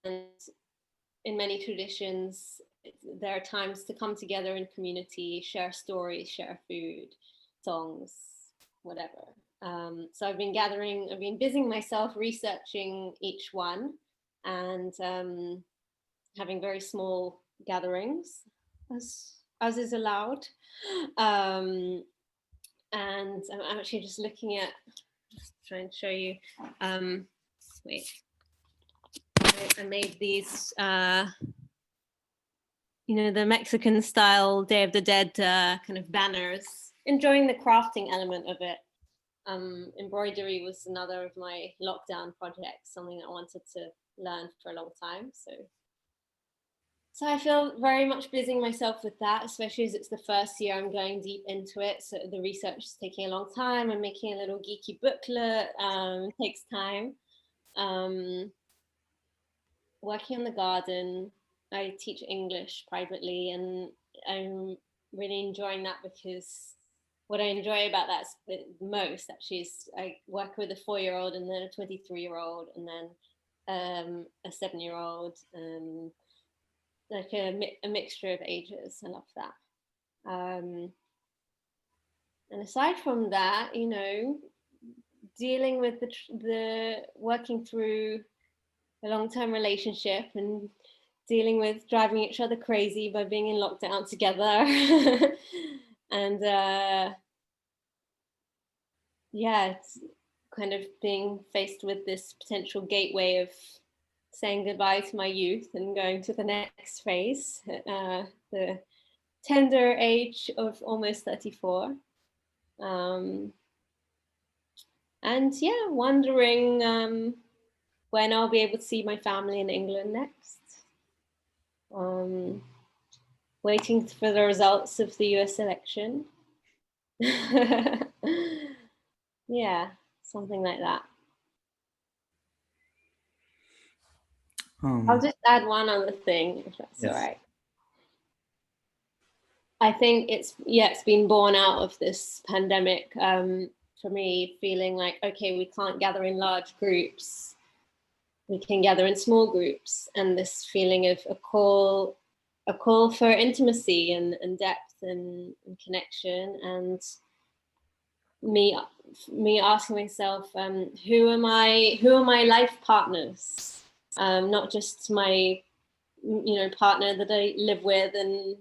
S1: And in many traditions, there are times to come together in community, share stories, share food, songs, whatever. So I've been busying myself researching each one, and having very small gatherings as is allowed. Um, and I'm actually just looking at, just trying to show you. Wait, I made these. The Mexican style Day of the Dead kind of banners, enjoying the crafting element of it. Embroidery was another of my lockdown projects, something I wanted to learn for a long time. So So I feel very much busying myself with that, especially as it's the first year I'm going deep into it. So the research is taking a long time. I'm making a little geeky booklet. Takes time. Um, Working on the garden. I teach English privately, and I'm really enjoying that, because what I enjoy about that most actually is I work with a 4-year-old and then a 23-year-old and then a 7-year-old, and like a mixture of ages. I love that. And aside from that, dealing with the working through a long-term relationship and dealing with driving each other crazy by being in lockdown together. And yeah, it's kind of being faced with this potential gateway of saying goodbye to my youth and going to the next phase, the tender age of almost 34. And yeah, wondering when I'll be able to see my family in England next. Waiting for the results of the US election. Yeah, something like that. I'll just add one other thing, if that's all
S2: Yes.
S1: right. I think it's been born out of this pandemic, for me, feeling like, okay, we can't gather in large groups. We can gather in small groups, and this feeling of a call for intimacy and depth and connection, and me asking myself, who are my life partners, not just my partner that I live with and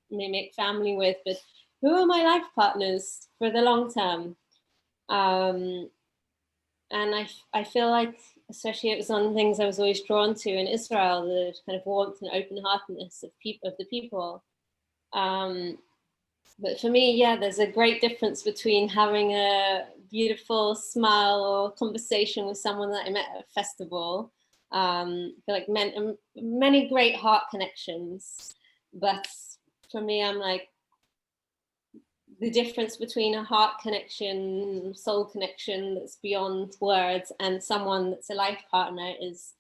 S1: may make family with, but who are my life partners for the long term. And I feel like, especially it was one of the things I was always drawn to in Israel, the kind of warmth and open-heartedness of the people. But for me, yeah, there's a great difference between having a beautiful smile or conversation with someone that I met at a festival. I feel like many great heart connections. But for me, I'm like, the difference between a heart connection, soul connection that's beyond words, and someone that's a life partner is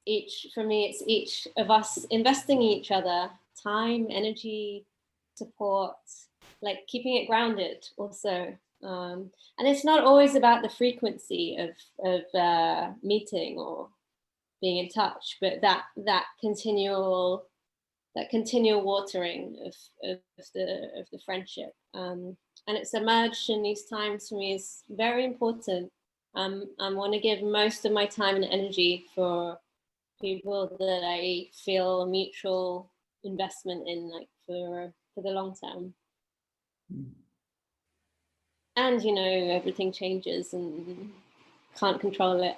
S1: it's each of us investing in each other, time, energy, support, like keeping it grounded also. And it's not always about the frequency of meeting or being in touch, but that continual watering of the friendship. And it's emerged in these times for me is very important. I want to give most of my time and energy for people that I feel a mutual investment in, like for the long term. And everything changes and can't control it.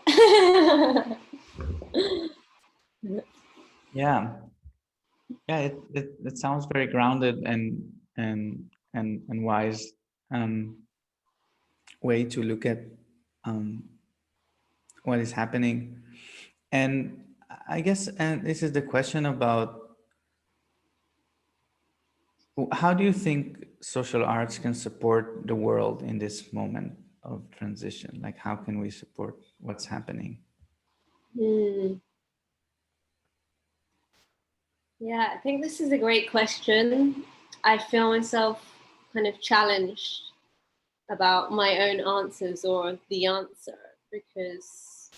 S2: Yeah. Yeah, it sounds very grounded and wise way to look at what is happening. And I guess, and this is the question about, how do you think social arts can support the world in this moment of transition? Like, how can we support what's happening?
S1: Yeah, I think this is a great question. I feel myself kind of challenged about my own answers or the answer, because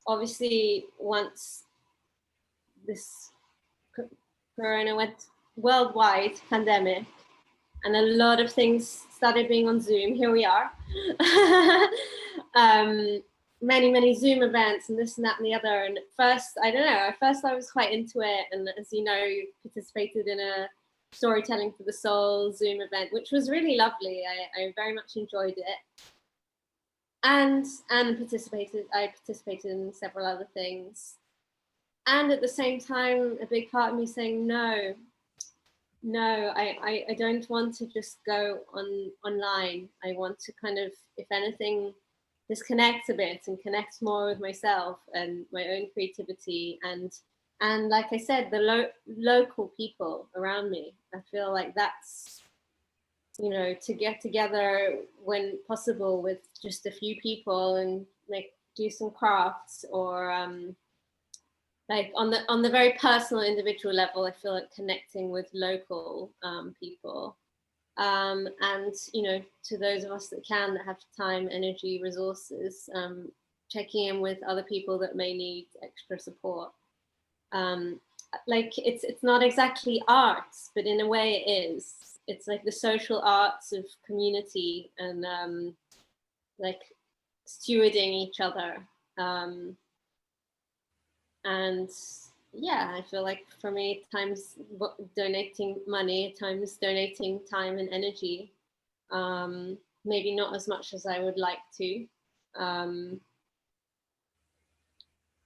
S1: obviously once this corona went worldwide pandemic and a lot of things started being on Zoom, here we are. Many Zoom events and this and that and the other. And at first, I don't know, I was quite into it. And as you know, participated in a Storytelling for the Soul Zoom event, which was really lovely. I very much enjoyed it. And I participated in several other things. And at the same time, a big part of me saying, no, I don't want to just go online. I want to kind of, if anything, disconnect a bit and connect more with myself and my own creativity, and And like I said, the local people around me, I feel like that's, you know, to get together when possible with just a few people and like do some crafts, or like on the very personal individual level, I feel like connecting with local people, and you know, to those of us that can, that have time, energy, resources, checking in with other people that may need extra support. um, like it's not exactly arts, but in a way it is. It's like the social arts of community, and like stewarding each other, um, and yeah, I feel like for me, times donating money, times donating time and energy, maybe not as much as I would like to. um,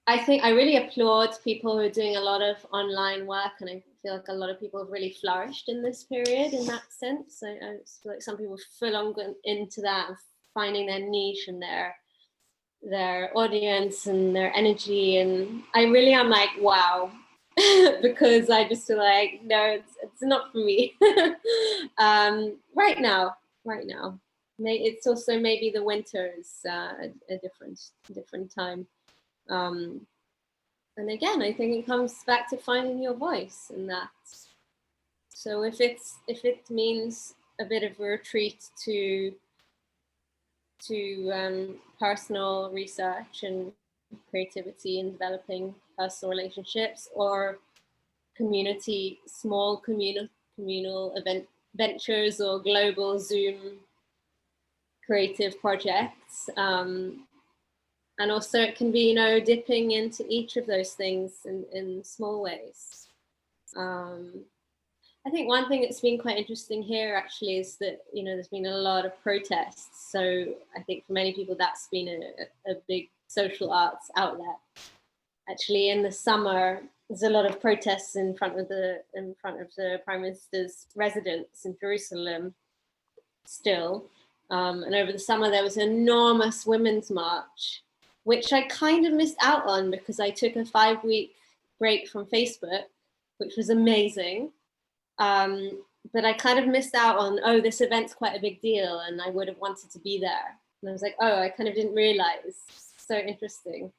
S1: I think I really applaud people who are doing a lot of online work, and I feel like a lot of people have really flourished in this period in that sense. I feel like some people full on gone into that, finding their niche and their audience and their energy, and I really am like, wow, because I just feel like, no, it's not for me. Right now, it's also maybe the winter is a different time. Um, and again, I think it comes back to finding your voice in that. So if it means a bit of a retreat to personal research and creativity and developing personal relationships, or communal event ventures, or global Zoom creative projects, and also it can be, you know, dipping into each of those things in small ways. I think one thing that's been quite interesting here actually is that, you know, there's been a lot of protests. So I think for many people that's been a big social arts outlet. Actually, in the summer, there's a lot of protests in front of the Prime Minister's residence in Jerusalem still. And over the summer there was an enormous women's march, which I kind of missed out on because I took a 5-week break from Facebook, which was amazing. But I kind of missed out on, oh, this event's quite a big deal, and I would have wanted to be there. And I was like, oh, I kind of didn't realize. So interesting.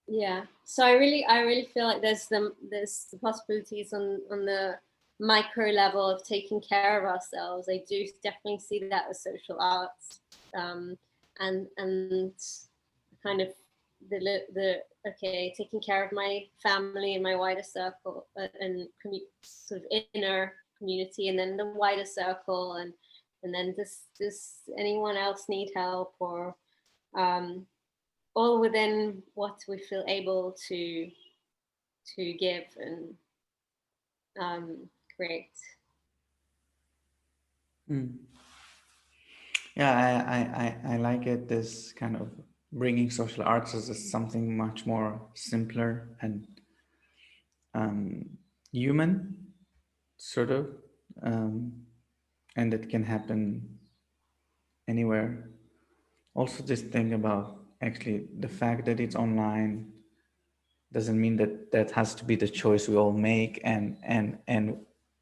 S1: Yeah. So I really feel like there's the possibilities on the micro level of taking care of ourselves. I do definitely see that as social arts, and kind of the okay, taking care of my family and my wider circle, and sort of inner community, and then the wider circle, and then does anyone else need help, or all within what we feel able to give and create.
S2: Mm. Yeah, I like it. This kind of bringing social arts as something much more simpler and human, sort of, um, and it can happen anywhere. Also, this thing about actually the fact that it's online doesn't mean that that has to be the choice we all make, and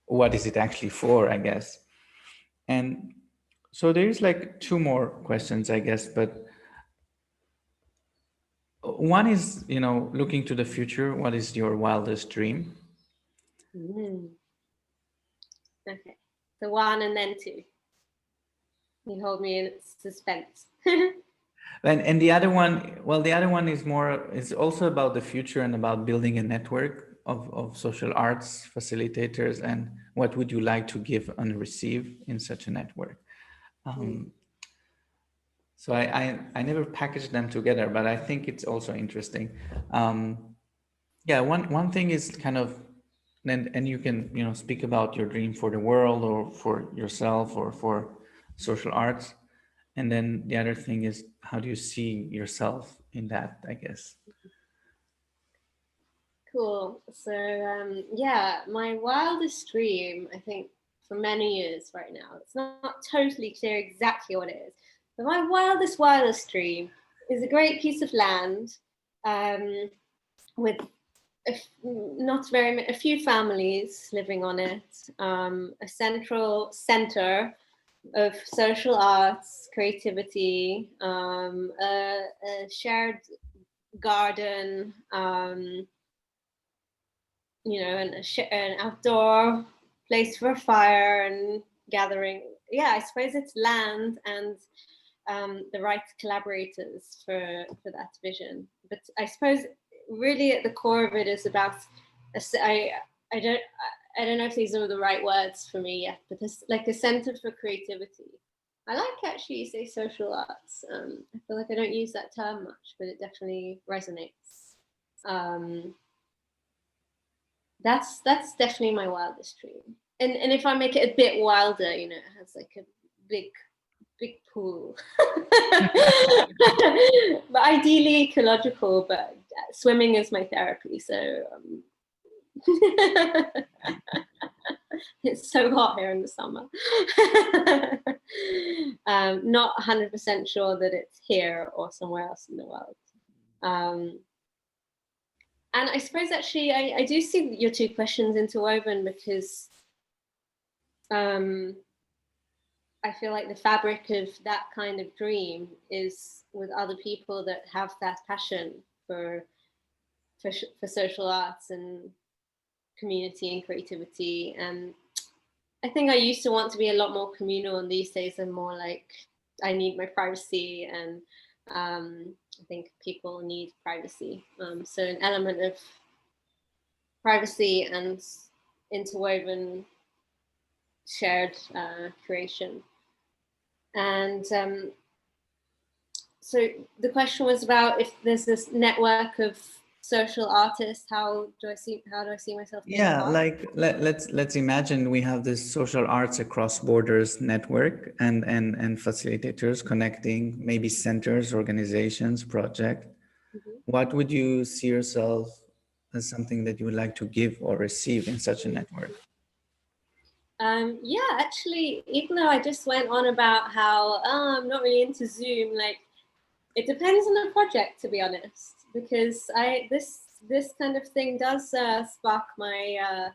S2: what is it actually for, I guess. And so there's like two more questions, I guess, but one is, you know, looking to the future, what is your wildest dream?
S1: Mm. Okay, so one and then two. You hold me in suspense.
S2: And the other one, well, the other one is more, is also about the future and about building a network of social arts facilitators, and what would you like to give and receive in such a network? So I never packaged them together, but I think it's also interesting. Yeah, one thing is kind of, and you can, you know, speak about your dream for the world or for yourself or for social arts. And then the other thing is, how do you see yourself in that, I guess?
S1: Cool. So yeah, my wildest dream, I think, for many years right now, it's not totally clear exactly what it is, but my wildest dream is a great piece of land, um, with a few families living on it, a central center of social arts, creativity, a shared garden, an outdoor place for fire and gathering. Yeah, I suppose it's land and the right collaborators for that vision. But I suppose really at the core of it is about I don't I don't know if these are the right words for me yet, but it's like a center for creativity. I like actually you say social arts. I feel like I don't use that term much, but it definitely resonates. Um, that's definitely my wildest dream. And if I make it a bit wilder, it has like a big pool, but ideally ecological. But swimming is my therapy, so it's so hot here in the summer. Not 100% sure that it's here or somewhere else in the world. And I suppose actually I do see your two questions interwoven because I feel like the fabric of that kind of dream is with other people that have that passion for social arts and community and creativity. And I think I used to want to be a lot more communal, and these days I'm more like I need my privacy, and I think people need privacy. So an element of privacy and interwoven shared creation. And so the question was about if there's this network of social artists, how do I see myself being
S2: Yeah,
S1: part?
S2: like let's imagine we have this social arts across borders network and facilitators connecting maybe centers, organizations, project.
S1: Mm-hmm.
S2: What would you see yourself as something that you would like to give or receive in such a network?
S1: Yeah, actually, even though I just went on about how I'm not really into Zoom, like it depends on the project, to be honest, because this kind of thing does spark my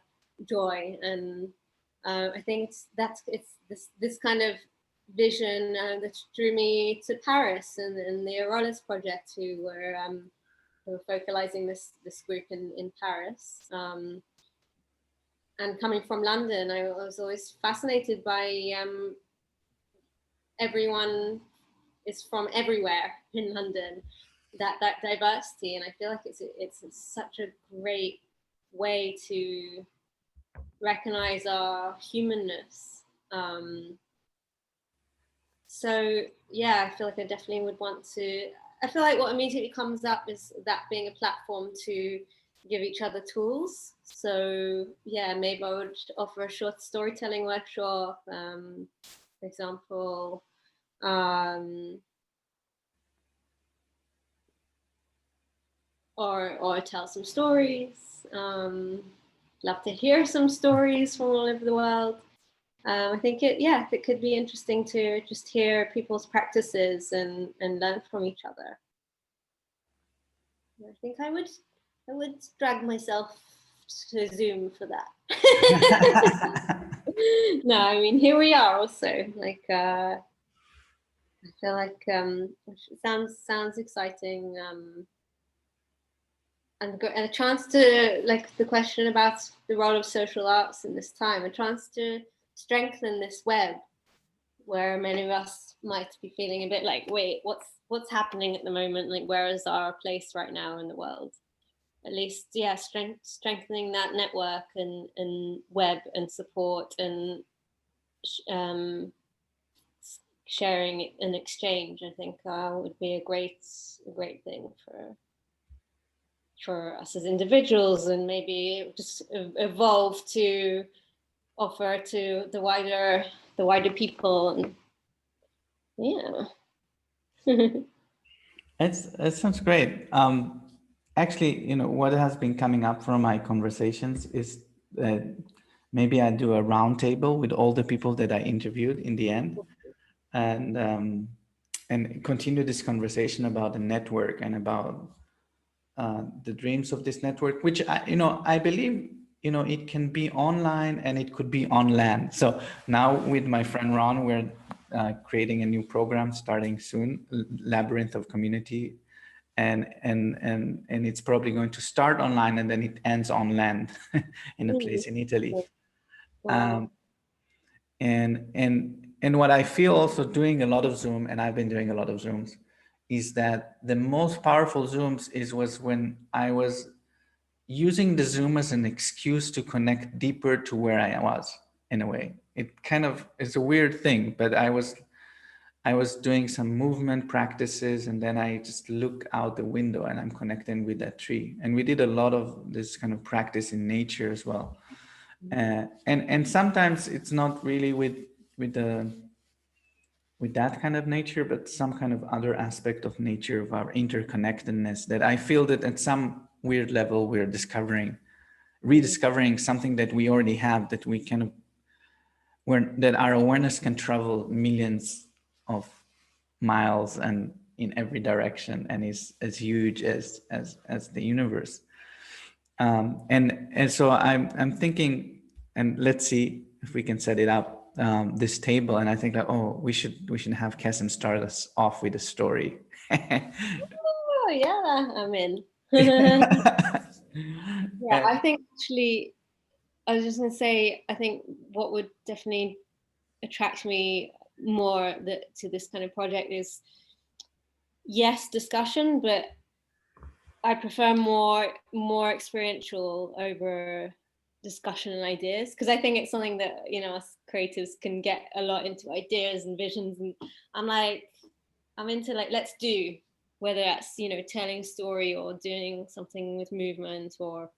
S1: joy, and I think it's this kind of vision that drew me to Paris and the Arolas project, who were focalizing this group in Paris. And coming from London, I was always fascinated by everyone is from everywhere in London, that diversity, and I feel like it's such a great way to recognize our humanness. So yeah, I feel like I definitely would want to. I feel like what immediately comes up is that being a platform to give each other tools. So yeah, maybe I would offer a short storytelling workshop, for example. Um, or tell some stories. Love to hear some stories from all over the world. I think it could be interesting to just hear people's practices and learn from each other. I think I would drag myself to Zoom for that. No, I mean here we are also. Like I feel like it sounds exciting. And a chance to, like the question about the role of social arts in this time, a chance to strengthen this web where many of us might be feeling a bit like, wait, what's happening at the moment? Like, where is our place right now in the world? At least, yeah, strengthening that network and web and support and sharing and exchange. I think would be a great thing for us as individuals, and maybe just evolve to offer to the wider people. And yeah.
S2: That sounds great. Actually, what has been coming up from my conversations is that maybe I do a roundtable with all the people that I interviewed in the end, and continue this conversation about the network and about the dreams of this network, which I believe it can be online and it could be on land. So now with my friend Ron, we're creating a new program starting soon, Labyrinth of Community, and it's probably going to start online and then it ends on land in a place in Italy.
S1: Wow.
S2: And what I feel also doing a lot of Zoom, and I've been doing a lot of Zooms, is that the most powerful Zooms was when I was using the Zoom as an excuse to connect deeper to where I was, in a way. It kind of is a weird thing, but I was doing some movement practices, and then I just look out the window and I'm connecting with that tree. And we did a lot of this kind of practice in nature as well. And sometimes it's not really with the with that kind of nature, but some kind of other aspect of nature, of our interconnectedness, that I feel that at some weird level we're rediscovering something that we already have, that we kind of that our awareness can travel millions of miles and in every direction, and is as huge as the universe. And so I'm thinking, and let's see if we can set it up, this table. And I think that, oh, we should have Kesem start us off with a story.
S1: Oh yeah, I'm in. Yeah, I think actually, I was just gonna say, I think what would definitely attract me more to this kind of project is, yes, discussion, but I prefer more experiential over discussion and ideas, because I think it's something that us creatives can get a lot into ideas and visions, and I'm into like, let's do, whether that's telling a story or doing something with movement, or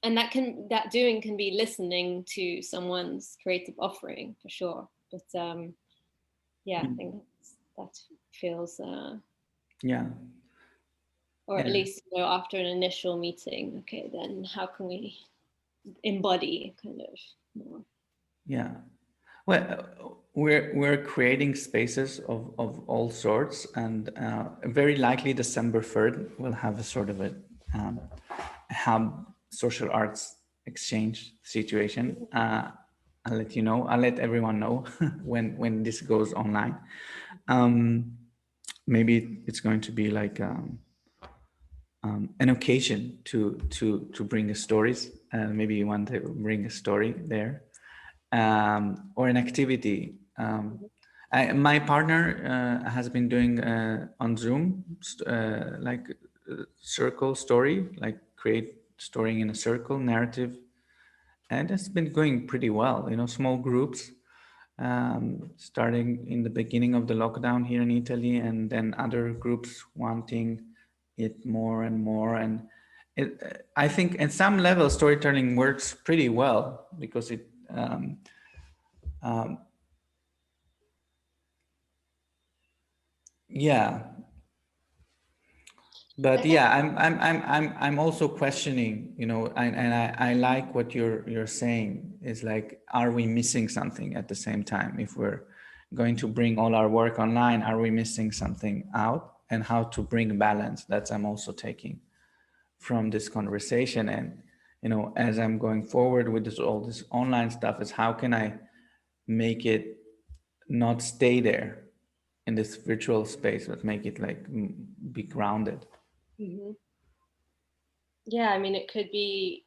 S1: and that doing can be listening to someone's creative offering for sure. But yeah, I think that feels
S2: Yeah.
S1: or at
S2: Yeah.
S1: least after an initial meeting, okay, then how can we embody kind of more?
S2: Yeah. Well, we're creating spaces of all sorts, and very likely December 3rd we'll have a sort of a hub social arts exchange situation. I'll let you know. I'll let everyone know when this goes online. Maybe it's going to be like an occasion to bring the stories. Maybe you want to bring a story there, or an activity. My partner has been doing on Zoom like circle story, like create storying in a circle narrative, and it's been going pretty well. Small groups, starting in the beginning of the lockdown here in Italy, and then other groups wanting it more and more. And I think at some level storytelling works pretty well, because it yeah. But yeah, I'm also questioning, and I like what you're saying, is like, are we missing something at the same time? If we're going to bring all our work online, are we missing something out? And how to bring balance? That's I'm also taking from this conversation. And as I'm going forward with all this online stuff, is how can I make it not stay there in this virtual space, but make it like be grounded.
S1: Mm-hmm. Yeah, I mean, it could be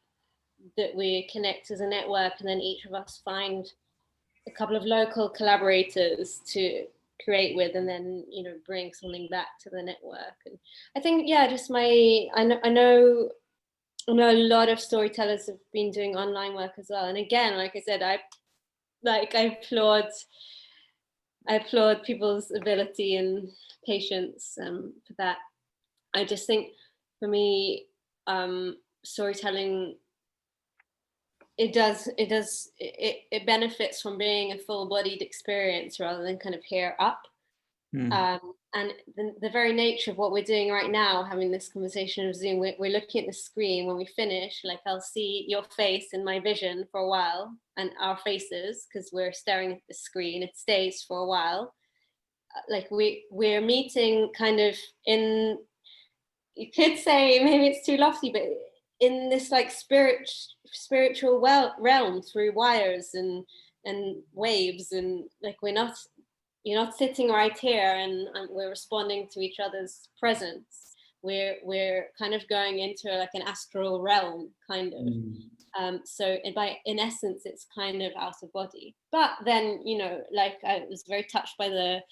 S1: that we connect as a network, and then each of us find a couple of local collaborators to create with, and then bring something back to the network. And I think, yeah, just I know a lot of storytellers have been doing online work as well. And again, like I said, I applaud people's ability and patience for that. I just think, for me, storytelling, it benefits from being a full-bodied experience rather than kind of here up. And the very nature of what we're doing right now, having this conversation of Zoom, we're looking at the screen. When we finish, like, I'll see your face in my vision for a while, and our faces, because we're staring at the screen, it stays for a while. Like we're meeting kind of in you could say maybe it's too lofty, but in this like spiritual realm through wires and waves, and like you're not sitting right here and we're responding to each other's presence. We're kind of going into like an astral realm, kind of. So in essence, it's kind of out of body. But then, you know, like I was very touched by the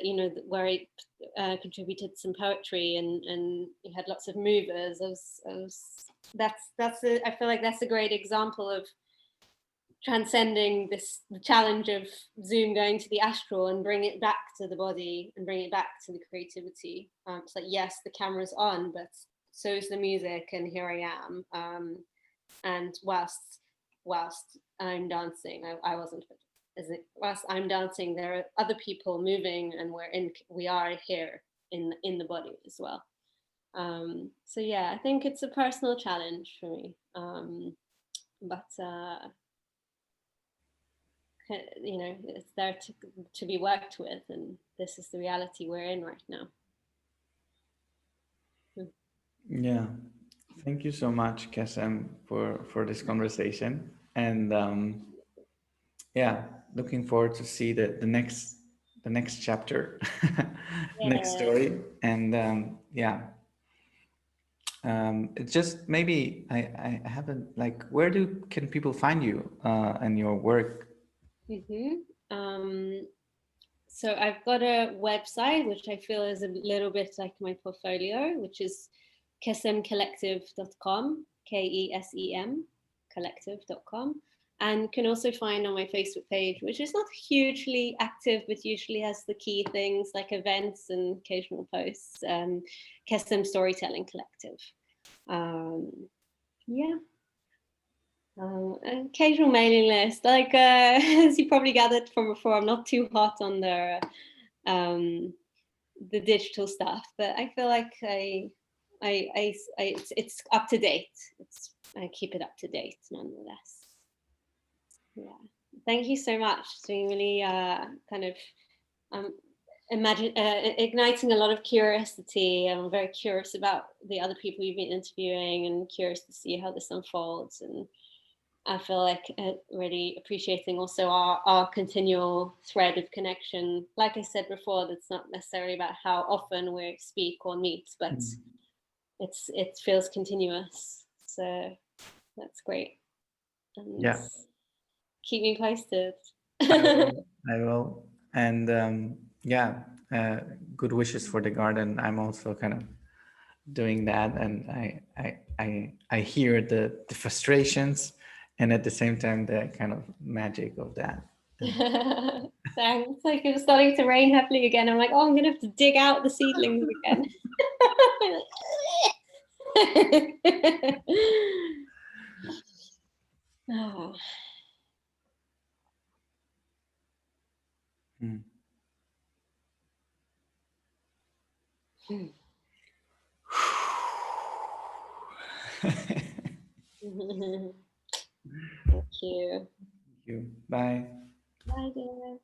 S1: you know, where he contributed some poetry and he had lots of movers. I feel like that's a great example of transcending the challenge of Zoom going to the astral and bring it back to the body and bring it back to the creativity. It's like, yes, the camera's on, but so is the music, and here I am. And whilst I'm dancing, I wasn't. Whilst I'm dancing, there are other people moving, and we are here in the body as well. So yeah, I think it's a personal challenge for me. But you know, it's there to be worked with, and this is the reality we're in right now.
S2: Yeah, thank you so much, Kesem, for this conversation, and yeah, looking forward to see the next chapter, next story, and yeah. It's just maybe I haven't, like, where can people find you and your work?
S1: So I've got a website which I feel is a little bit like my portfolio, which is kesemcollective.com, KESEM collective.com. And can also find on my Facebook page, which is not hugely active, but usually has the key things like events and occasional posts, Kesem Storytelling Collective. Yeah. Occasional mailing list, like as you probably gathered from before, I'm not too hot on the digital stuff, but I feel like it's up to date. I keep it up to date nonetheless. Yeah, thank you so much. It's been really kind of igniting a lot of curiosity. I'm very curious about the other people you've been interviewing, and curious to see how this unfolds. And I feel like really appreciating also our continual thread of connection. Like I said before, that's not necessarily about how often we speak or meet, but it feels continuous. So that's great. And
S2: Yeah,
S1: keep me posted.
S2: I will. And yeah, good wishes for the garden. I'm also kind of doing that, and I hear the frustrations, and at the same time the kind of magic of that.
S1: Thanks. Like it's starting to rain heavily again. I'm like, oh, I'm gonna have to dig out the seedlings again. Oh. Thank you.
S2: Thank you. Bye.
S1: Bye, dear.